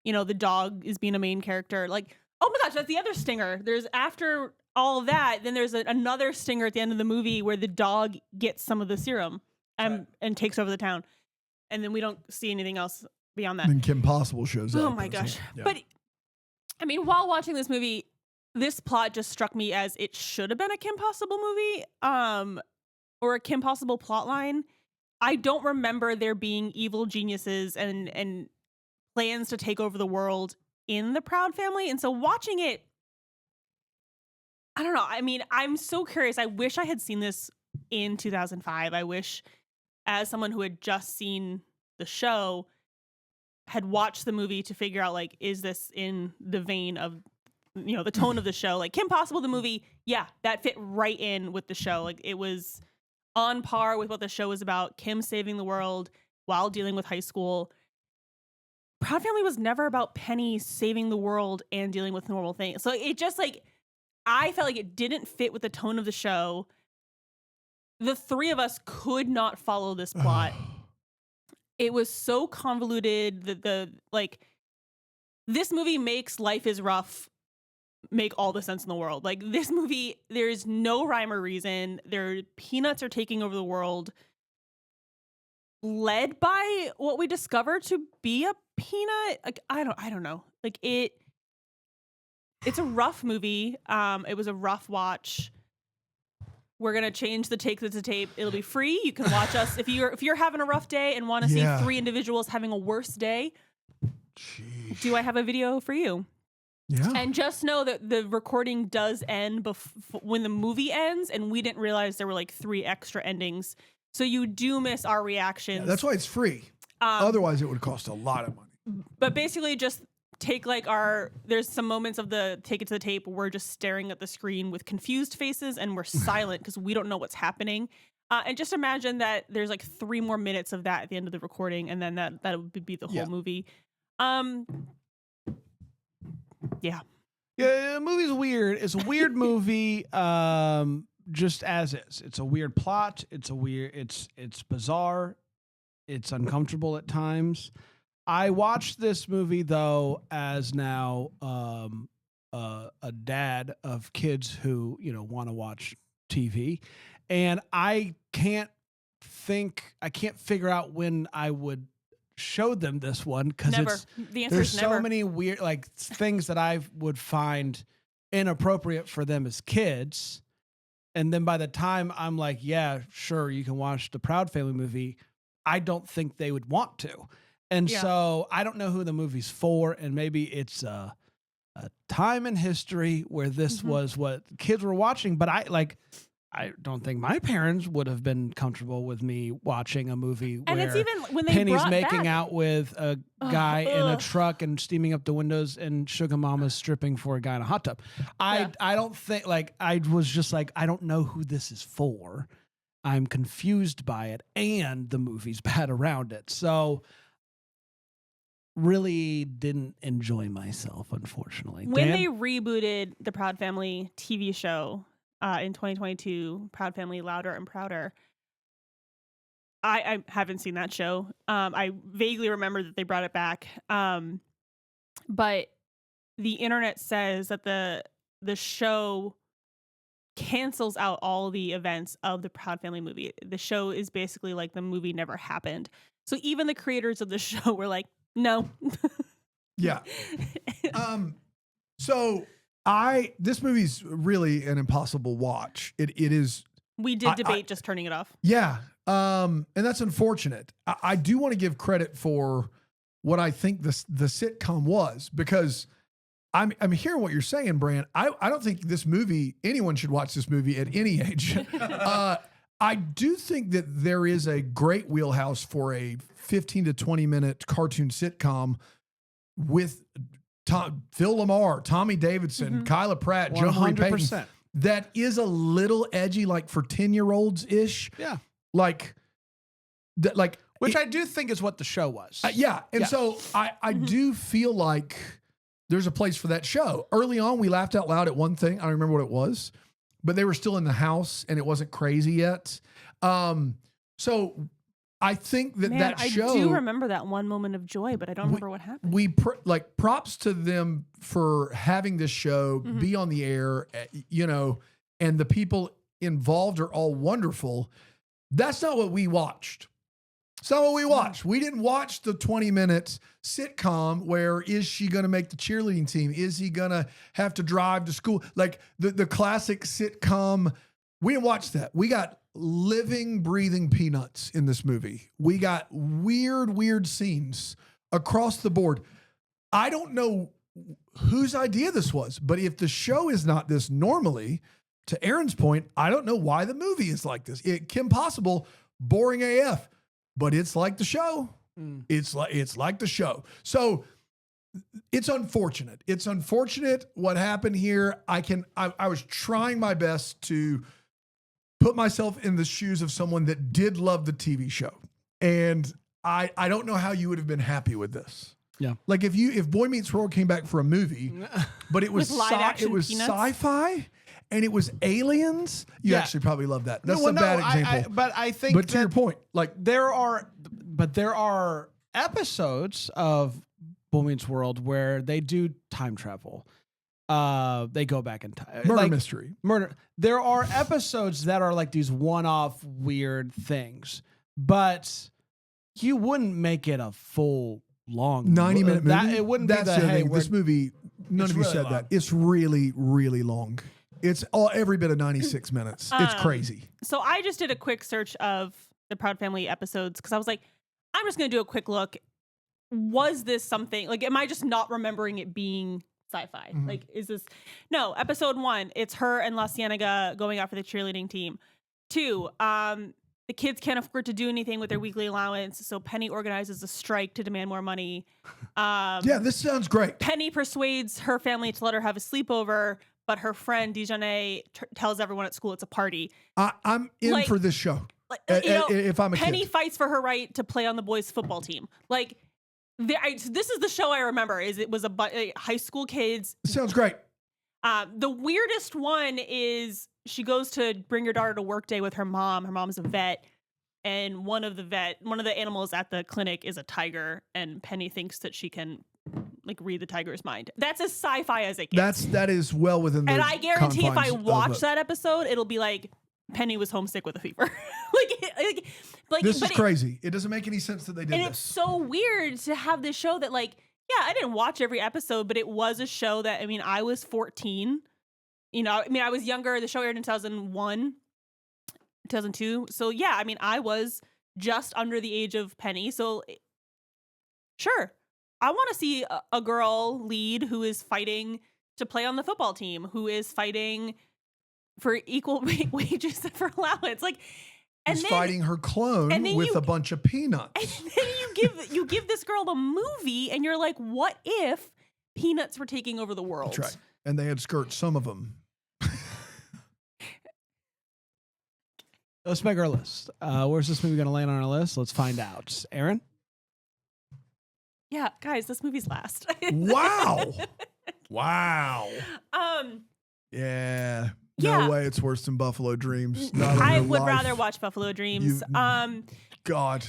[SPEAKER 3] You know, the dog is being a main character. Like, oh my gosh, that's the other stinger. There's after all of that, then there's another stinger at the end of the movie where the dog gets some of the serum and takes over the town, and then we don't see anything else beyond that.
[SPEAKER 2] Then Kim Possible shows up.
[SPEAKER 3] Oh my gosh! But I mean, while watching this movie, this plot just struck me as it should have been a Kim Possible movie, or a Kim Possible plot line. I don't remember there being evil geniuses and plans to take over the world in the Proud Family. And so watching it, I don't know. I mean, I'm so curious. I wish I had seen this in 2005. I wish, as someone who had just seen the show, had watched the movie to figure out, like, is this in the vein of, you know, the tone of the show? Like, Kim Possible, the movie, yeah, that fit right in with the show. Like, it was on par with what the show was about. Kim saving the world while dealing with high school. Proud Family was never about Penny saving the world and dealing with normal things. So it just, like, I felt like it didn't fit with the tone of the show. The three of us could not follow this plot. It was so convoluted. This movie makes Life is Rough make all the sense in the world. Like, this movie, there's no rhyme or reason. Peanuts are taking over the world, led by what we discovered to be a peanut. Like, I don't know. Like, it's a rough movie. It was a rough watch. We're gonna change the take to tape. It'll be free. You can watch us if you're having a rough day and want to see three individuals having a worse day.
[SPEAKER 2] Jeez.
[SPEAKER 3] Do I have a video for you?
[SPEAKER 2] Yeah.
[SPEAKER 3] And just know that the recording does end when the movie ends, and we didn't realize there were like 3 extra endings. So you do miss our reactions.
[SPEAKER 2] Yeah, that's why it's free. Otherwise, it would cost a lot of money.
[SPEAKER 3] But basically, just take like there's some moments of the take it to the tape where we're just staring at the screen with confused faces and we're silent because we don't know what's happening. And just imagine that there's like 3 more minutes of that at the end of the recording, and then that would be the whole movie. Yeah.
[SPEAKER 1] Yeah, the movie's weird. It's a weird movie, just as is. It's a weird plot. It's bizarre. It's uncomfortable at times. I watched this movie though as now a dad of kids who, you know, want to watch TV, and I can't figure out when I would show them this one because there's so many weird like things that I would find inappropriate for them as kids, and then by the time I'm like, yeah, sure, you can watch the Proud Family movie, I don't think they would want to. And so I don't know who the movie's for, and maybe it's a time in history where this was what kids were watching. But I don't think my parents would have been comfortable with me watching a movie where
[SPEAKER 3] it's even when they
[SPEAKER 1] Penny's
[SPEAKER 3] brought
[SPEAKER 1] making
[SPEAKER 3] back
[SPEAKER 1] out with a guy in a truck and steaming up the windows, and Sugar Mama's stripping for a guy in a hot tub. I don't think, like, I was just like, I don't know who this is for. I'm confused by it, and the movie's bad around it. So really didn't enjoy myself, unfortunately.
[SPEAKER 3] When
[SPEAKER 1] Dan?
[SPEAKER 3] they rebooted the Proud Family TV show in 2022, Proud Family Louder and Prouder, I haven't seen that show. I vaguely remember that they brought it back. But the internet says that the show cancels out all the events of the Proud Family movie. The show is basically like the movie never happened. So even the creators of the show were like, no.
[SPEAKER 2] Yeah. So this movie's really an impossible watch. It is.
[SPEAKER 3] We did debate just turning it off.
[SPEAKER 2] Yeah. And that's unfortunate. I do want to give credit for what I think the sitcom was, because I'm hearing what you're saying, Bran. I don't think anyone should watch this movie at any age. I do think that there is a great wheelhouse for a 15 to 20 minute cartoon sitcom with Phil Lamar, Tommy Davidson, Kyla Pratt, Joe Marie Payton. That is a little edgy, like for 10-year-olds ish.
[SPEAKER 1] Yeah.
[SPEAKER 2] Which
[SPEAKER 1] I do think is what the show was.
[SPEAKER 2] Yeah. And so I do feel like there's a place for that show. Early on, we laughed out loud at one thing. I don't remember what it was, but they were still in the house and it wasn't crazy yet. So I think that that show.
[SPEAKER 3] I do remember that one moment of joy, but I don't remember what happened.
[SPEAKER 2] Like props to them for having this show be on the air, you know, and the people involved are all wonderful. That's not what we watched. It's not what we watched. We didn't watch the 20-minute sitcom where is she going to make the cheerleading team? Is he going to have to drive to school? Like the classic sitcom. We didn't watch that. We got living, breathing Peanuts in this movie. We got weird scenes across the board. I don't know whose idea this was, but if the show is not this normally, to Aaron's point, I don't know why the movie is like this. Kim Possible, boring AF. But it's like the show. It's like the show. So it's unfortunate. It's unfortunate what happened here. I was trying my best to put myself in the shoes of someone that did love the TV show. And I don't know how you would have been happy with this.
[SPEAKER 1] Yeah.
[SPEAKER 2] Like if Boy Meets World came back for a movie, but it was sci-fi. And it was aliens. You actually probably love that. That's a bad example.
[SPEAKER 1] But I think,
[SPEAKER 2] but to your point, like
[SPEAKER 1] there are episodes of Boy Meets World where they do time travel. They go back in time.
[SPEAKER 2] Murder mystery.
[SPEAKER 1] Murder. There are episodes that are like these one-off weird things, but you wouldn't make it a full long
[SPEAKER 2] 90-minute movie.
[SPEAKER 1] It wouldn't
[SPEAKER 2] That's
[SPEAKER 1] be the hey.
[SPEAKER 2] This movie. None of you
[SPEAKER 1] really
[SPEAKER 2] said
[SPEAKER 1] long.
[SPEAKER 2] that. It's really long. It's every bit of 96 minutes. It's crazy.
[SPEAKER 3] So I just did a quick search of the Proud Family episodes because I was like, I'm just going to do a quick look. Was this something like, am I just not remembering it being sci-fi?
[SPEAKER 2] Mm-hmm.
[SPEAKER 3] Like, is this, no, episode 1, it's her and La Cienega going out for the cheerleading team. 2, the kids can't afford to do anything with their weekly allowance. So Penny organizes a strike to demand more money.
[SPEAKER 2] Yeah, this sounds great.
[SPEAKER 3] Penny persuades her family to let her have a sleepover, but her friend Dijonay tells everyone at school it's a party.
[SPEAKER 2] I'm in for this show. If I'm a
[SPEAKER 3] Penny
[SPEAKER 2] kid.
[SPEAKER 3] fights for her right to play on the boys' football team. Like, this is the show I remember. It was a high school kids.
[SPEAKER 2] This sounds great.
[SPEAKER 3] The weirdest one is she goes to bring her daughter to work day with her mom. Her mom's a vet, and one of the animals at the clinic is a tiger, and Penny thinks that she can like read the tiger's mind. That's as sci-fi as it gets.
[SPEAKER 2] That is well within the
[SPEAKER 3] And I guarantee if I
[SPEAKER 2] confines
[SPEAKER 3] watch
[SPEAKER 2] of
[SPEAKER 3] that episode, it'll be like Penny was homesick with a fever. like
[SPEAKER 2] this is crazy. It doesn't make any sense that they did
[SPEAKER 3] and
[SPEAKER 2] this.
[SPEAKER 3] it's so weird to have this show that like, yeah, I didn't watch every episode, but it was a show that, I mean, I was 14. You know, I mean, I was younger. The show aired in 2001, 2002. So yeah, I mean, I was just under the age of Penny. So sure. I want to see a girl lead who is fighting to play on the football team, who is fighting for equal wages for allowance. Like, and
[SPEAKER 2] He's
[SPEAKER 3] then,
[SPEAKER 2] fighting her clone with a bunch of peanuts.
[SPEAKER 3] And then you give this girl the movie, and you're like, what if peanuts were taking over the world?
[SPEAKER 2] That's right. And they had skirts, some of them.
[SPEAKER 1] Let's make our list. Where's this movie going to land on our list? Let's find out. Aaron?
[SPEAKER 3] Yeah, guys, this movie's last.
[SPEAKER 2] Wow. Wow. Yeah.
[SPEAKER 3] Yeah.
[SPEAKER 2] No way it's worse than Buffalo Dreams. Not on
[SPEAKER 3] I
[SPEAKER 2] your
[SPEAKER 3] would
[SPEAKER 2] life.
[SPEAKER 3] rather watch Buffalo Dreams.
[SPEAKER 2] God.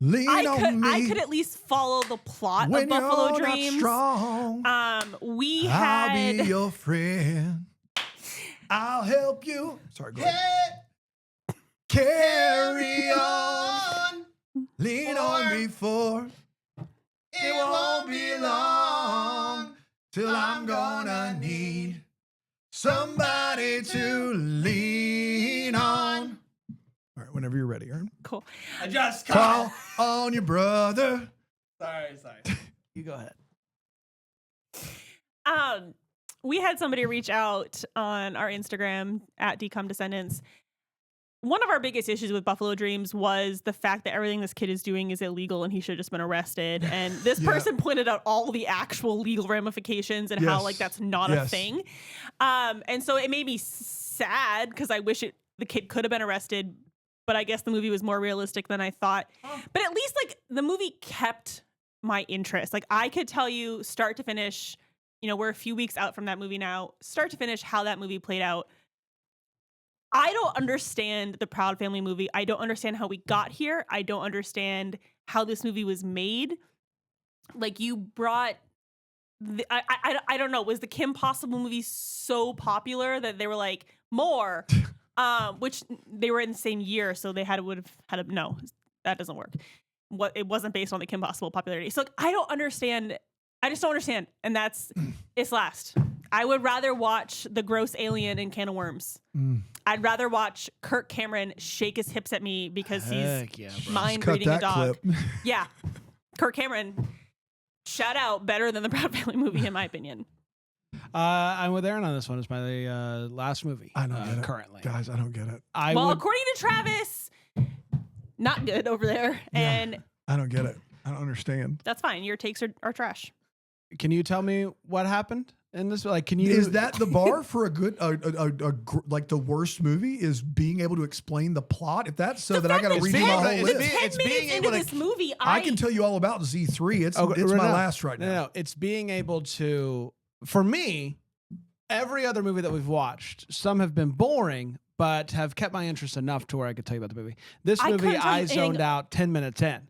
[SPEAKER 2] Lean on me.
[SPEAKER 3] I could at least follow the plot
[SPEAKER 2] when
[SPEAKER 3] of Buffalo
[SPEAKER 2] you're
[SPEAKER 3] Dreams.
[SPEAKER 2] Not strong, I'll be your friend. I'll help you. Sorry, go ahead. Carry on. Lean on me for it won't be long till I'm gonna need somebody to lean on. All right, whenever you're ready, Aaron.
[SPEAKER 3] Cool.
[SPEAKER 1] I just
[SPEAKER 2] Call on your brother.
[SPEAKER 1] Sorry. You go ahead.
[SPEAKER 3] We had somebody reach out on our Instagram at Decom Descendants. One of our biggest issues with Buffalo Dreams was the fact that everything this kid is doing is illegal and he should have just been arrested. And this person pointed out all the actual legal ramifications and how like that's not a thing. And so it made me sad because I wish the kid could have been arrested, but I guess the movie was more realistic than I thought. But at least like the movie kept my interest. Like I could tell you start to finish, you know, we're a few weeks out from that movie now, start to finish how that movie played out. I don't understand the Proud Family movie. I don't understand how we got here. I don't understand how this movie was made. Like you brought I don't know, was the Kim Possible movie so popular that they were like more which they were in the same year, so they would have had a no, that doesn't work. It wasn't based on the Kim Possible popularity. So like I just don't understand, and it's last. I would rather watch The Gross Alien and Can of Worms. I'd rather watch Kirk Cameron shake his hips at me because he's mind reading a dog. Yeah. Kirk Cameron, shout out, better than the Proud Family movie in my opinion.
[SPEAKER 1] I'm with Aaron on this one. It's my last movie.
[SPEAKER 2] I don't get it.
[SPEAKER 1] Currently.
[SPEAKER 2] Guys, I don't get it.
[SPEAKER 3] According to Travis, not good over there.
[SPEAKER 2] Yeah,
[SPEAKER 3] and
[SPEAKER 2] I don't get it. I don't understand.
[SPEAKER 3] That's fine. Your takes are trash.
[SPEAKER 1] Can you tell me what happened in this? Like, can you?
[SPEAKER 2] Is that the bar for a good, like the worst movie is being able to explain the plot? If that's so, then I got to read you my whole list.
[SPEAKER 3] 10 minutes into this movie,
[SPEAKER 2] I can tell you all about Z3. It's my last right now.
[SPEAKER 1] No, it's being able to. For me, every other movie that we've watched, some have been boring, but have kept my interest enough to where I could tell you about the movie. This movie, I zoned out 10 minutes in.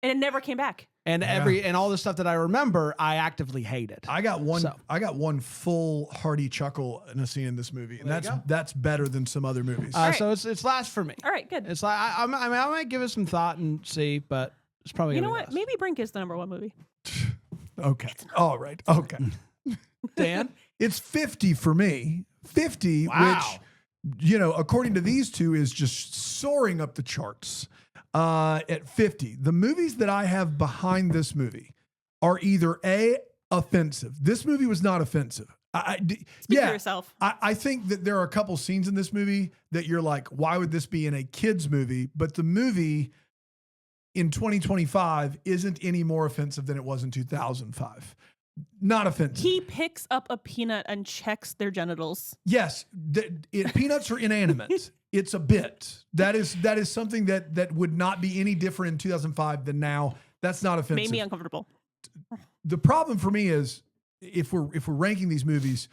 [SPEAKER 3] And it never came back.
[SPEAKER 1] And and all the stuff that I remember, I actively hated.
[SPEAKER 2] I got one full hearty chuckle in a scene in this movie, and that's better than some other movies.
[SPEAKER 3] Right.
[SPEAKER 1] So it's last for me.
[SPEAKER 3] All right, good.
[SPEAKER 1] It's like I might give it some thought and see, but it's probably
[SPEAKER 3] you know what? Maybe Brink is the number one movie.
[SPEAKER 2] Okay. All right. Okay.
[SPEAKER 1] Dan,
[SPEAKER 2] it's 50 for me. 50,
[SPEAKER 1] wow.
[SPEAKER 2] Which, you know, according to these two, is just soaring up the charts. At 50, the movies that I have behind this movie are either offensive. This movie was not offensive.
[SPEAKER 3] Speak for yourself.
[SPEAKER 2] I think that there are a couple scenes in this movie that you're like, why would this be in a kid's movie? But the movie in 2025 isn't any more offensive than it was in 2005. Not offensive.
[SPEAKER 3] He picks up a peanut and checks their genitals.
[SPEAKER 2] Yes, peanuts are inanimate. It's a bit. That is something that would not be any different in 2005 than now. That's not offensive.
[SPEAKER 3] Made me uncomfortable.
[SPEAKER 2] The problem for me is if we're ranking these movies,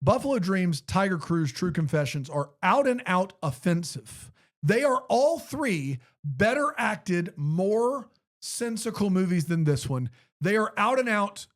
[SPEAKER 2] Buffalo Dreams, Tiger Cruise, True Confessions are out and out offensive. They are all three better acted, more sensical movies than this one. They are out and out.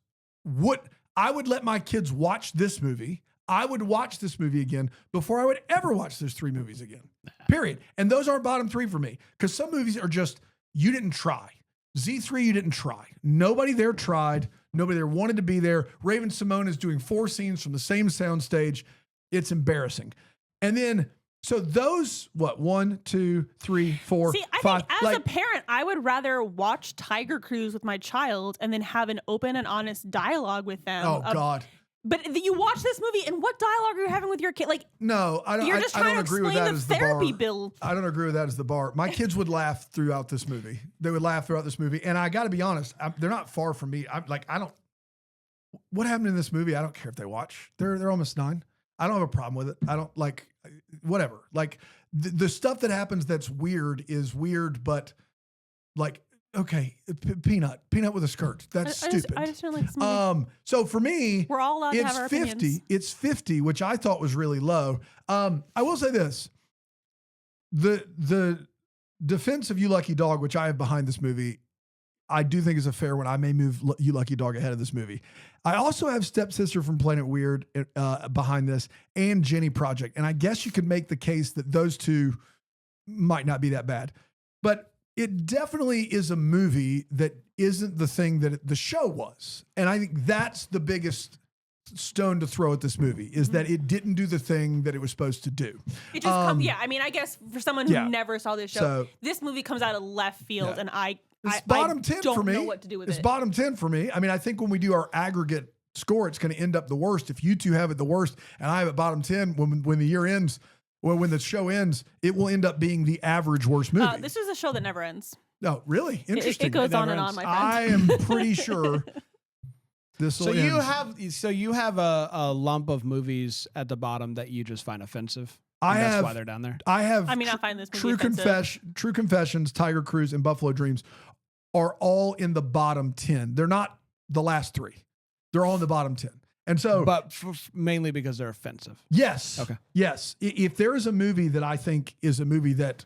[SPEAKER 2] I would let my kids watch this movie. I would watch this movie again before I would ever watch those three movies again. Period. And those aren't bottom three for me because some movies are just, you didn't try. Z3, you didn't try. Nobody there tried. Nobody there wanted to be there. Raven Simone is doing 4 scenes from the same soundstage. It's embarrassing. And then, so those, 1, 2, 3, 4,
[SPEAKER 3] See, I
[SPEAKER 2] 5.
[SPEAKER 3] think as a parent, I would rather watch Tiger Cruise with my child and then have an open and honest dialogue with them.
[SPEAKER 2] Oh, God.
[SPEAKER 3] But you watch this movie, and what dialogue are you having with your kid? Like,
[SPEAKER 2] no, I don't.
[SPEAKER 3] You're just
[SPEAKER 2] I
[SPEAKER 3] trying
[SPEAKER 2] don't
[SPEAKER 3] to
[SPEAKER 2] agree with
[SPEAKER 3] explain
[SPEAKER 2] that
[SPEAKER 3] the
[SPEAKER 2] as the
[SPEAKER 3] therapy
[SPEAKER 2] bar.
[SPEAKER 3] bill.
[SPEAKER 2] I don't agree with that as the bar. My kids would laugh throughout this movie. They would laugh throughout this movie, and I got to be honest, they're not far from me. I don't. What happened in this movie? I don't care if they watch. They're almost 9. I don't have a problem with it. I don't like whatever. Like the stuff that happens that's weird is weird, but like. Okay, peanut with a skirt. That's stupid.
[SPEAKER 3] I just don't like this movie.
[SPEAKER 2] So for me,
[SPEAKER 3] we're all allowed to have our
[SPEAKER 2] 50.
[SPEAKER 3] opinions.
[SPEAKER 2] It's 50, which I thought was really low. I will say this: the defense of You Lucky Dog, which I have behind this movie, I do think is a fair one. I may move You Lucky Dog ahead of this movie. I also have Stepsister from Planet Weird behind this, and Jenny Project, and I guess you could make the case that those two might not be that bad, but. It definitely is a movie that isn't the thing that the show was. And I think that's the biggest stone to throw at this movie is that it didn't do the thing that it was supposed to do.
[SPEAKER 3] It just comes, I mean, I guess for someone who never saw this show,
[SPEAKER 2] So,
[SPEAKER 3] this movie comes out of left field and
[SPEAKER 2] it's bottom 10
[SPEAKER 3] don't
[SPEAKER 2] for me.
[SPEAKER 3] know what to do with
[SPEAKER 2] it's
[SPEAKER 3] it.
[SPEAKER 2] bottom 10 for me. I mean, I think when we do our aggregate score, it's going to end up the worst. If you two have it the worst and I have it bottom 10, when the year ends, well, when the show ends, it will end up being the average worst movie.
[SPEAKER 3] This is a show that never ends.
[SPEAKER 2] Oh, really? Interesting.
[SPEAKER 3] It goes on and on, my friend.
[SPEAKER 2] I am pretty sure this will end.
[SPEAKER 1] So you have a lump of movies at the bottom that you just find offensive. That's why they're down there.
[SPEAKER 2] I have.
[SPEAKER 3] I mean, I find this movie offensive.
[SPEAKER 2] True Confessions, Tiger Cruise, and Buffalo Dreams are all in the bottom 10. They're not the last 3. They're all in the bottom 10. And so,
[SPEAKER 1] But mainly because they're offensive.
[SPEAKER 2] yes.
[SPEAKER 1] Okay.
[SPEAKER 2] Yes. If there is a movie that I think is a movie that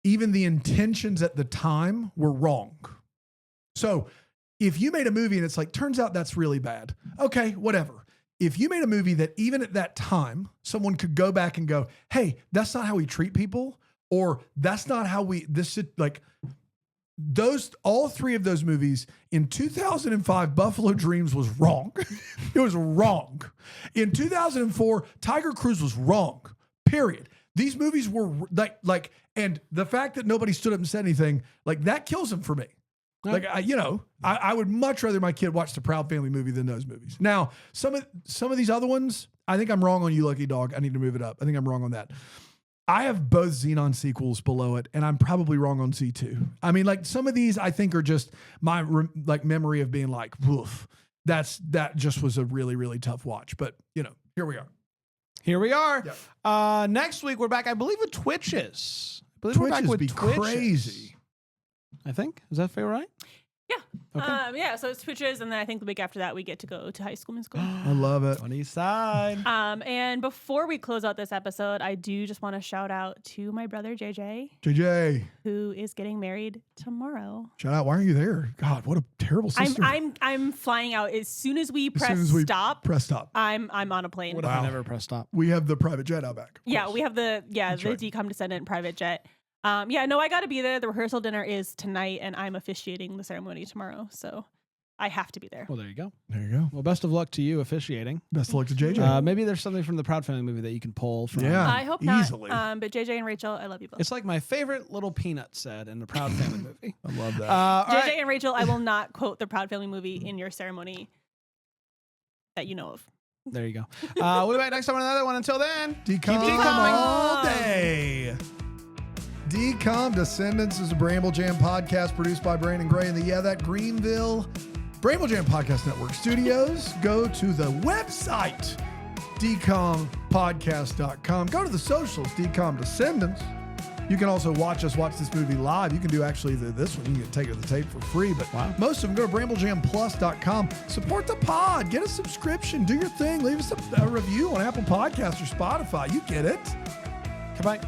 [SPEAKER 2] even the intentions at the time were wrong. So if you made a movie and it's like, turns out that's really bad. Okay, whatever. If you made a movie that even at that time, someone could go back and go, hey, that's not how we treat people, or that's not how all 3 of those movies in 2005, Buffalo Dreams was wrong. It was wrong. In 2004, Tiger Cruise was wrong, period. These movies were and the fact that nobody stood up and said anything, like that kills them for me. Like, I would much rather my kid watch the Proud Family movie than those movies. Now, some of these other ones, I think I'm wrong on You Lucky Dog. I need to move it up. I think I'm wrong on that. I have both Xenon sequels below it, and I'm probably wrong on Z2. I mean, like some of these I think are just my memory of being like, woof, that just was a really, really tough watch. But, here we are.
[SPEAKER 1] Here we are.
[SPEAKER 2] Yep.
[SPEAKER 1] Next week, we're back, I believe, with Twitches. I believe
[SPEAKER 2] Twitches be crazy.
[SPEAKER 1] I think. Is that fair, right?
[SPEAKER 3] Yeah.
[SPEAKER 1] Okay.
[SPEAKER 3] So it's Twitches, and then I think the week after that we get to go to High School Musical.
[SPEAKER 2] I love it.
[SPEAKER 1] Funny side.
[SPEAKER 3] And before we close out this episode, I do just want to shout out to my brother JJ,
[SPEAKER 2] JJ,
[SPEAKER 3] who is getting married tomorrow.
[SPEAKER 2] shout out. Why aren't you there? God, what a terrible sister.
[SPEAKER 3] I'm flying out as soon as we
[SPEAKER 2] As
[SPEAKER 3] press
[SPEAKER 2] soon as we
[SPEAKER 3] stop.
[SPEAKER 2] Press stop.
[SPEAKER 3] I'm on a plane.
[SPEAKER 1] What if I never press stop?
[SPEAKER 2] We have the private jet out back.
[SPEAKER 3] Yeah, we have the
[SPEAKER 2] right.
[SPEAKER 3] DCOM Descendant private jet. I got to be there. The rehearsal dinner is tonight, and I'm officiating the ceremony tomorrow, so I have to be there.
[SPEAKER 1] Well, there you go.
[SPEAKER 2] There you go.
[SPEAKER 1] Well, best of luck to you officiating.
[SPEAKER 2] Best of luck to JJ.
[SPEAKER 1] Maybe there's something from the Proud Family movie that you can pull from.
[SPEAKER 2] Yeah.
[SPEAKER 3] I hope not.
[SPEAKER 2] easily.
[SPEAKER 3] But JJ and Rachel, I love you both.
[SPEAKER 1] It's like my favorite little peanut said in the Proud Family movie.
[SPEAKER 2] I love that.
[SPEAKER 1] All
[SPEAKER 3] JJ
[SPEAKER 1] right.
[SPEAKER 3] and Rachel, I will not quote the Proud Family movie in your ceremony that you know of.
[SPEAKER 1] There you go. We'll be back next time on another one. Until then,
[SPEAKER 2] Decom
[SPEAKER 1] keep
[SPEAKER 2] all day. Decom Descendants is a Bramble Jam podcast produced by Brandon Gray and the That Greenville Bramble Jam Podcast Network studios. Go to the website, decompodcast.com. Go to the socials, Decom Descendants. You can also watch this movie live. You can do actually this one. You can take it to the tape for free. But most of them, go to bramblejamplus.com. Support the pod. Get a subscription. Do your thing. Leave us a review on Apple Podcasts or Spotify. You get it.
[SPEAKER 1] goodbye.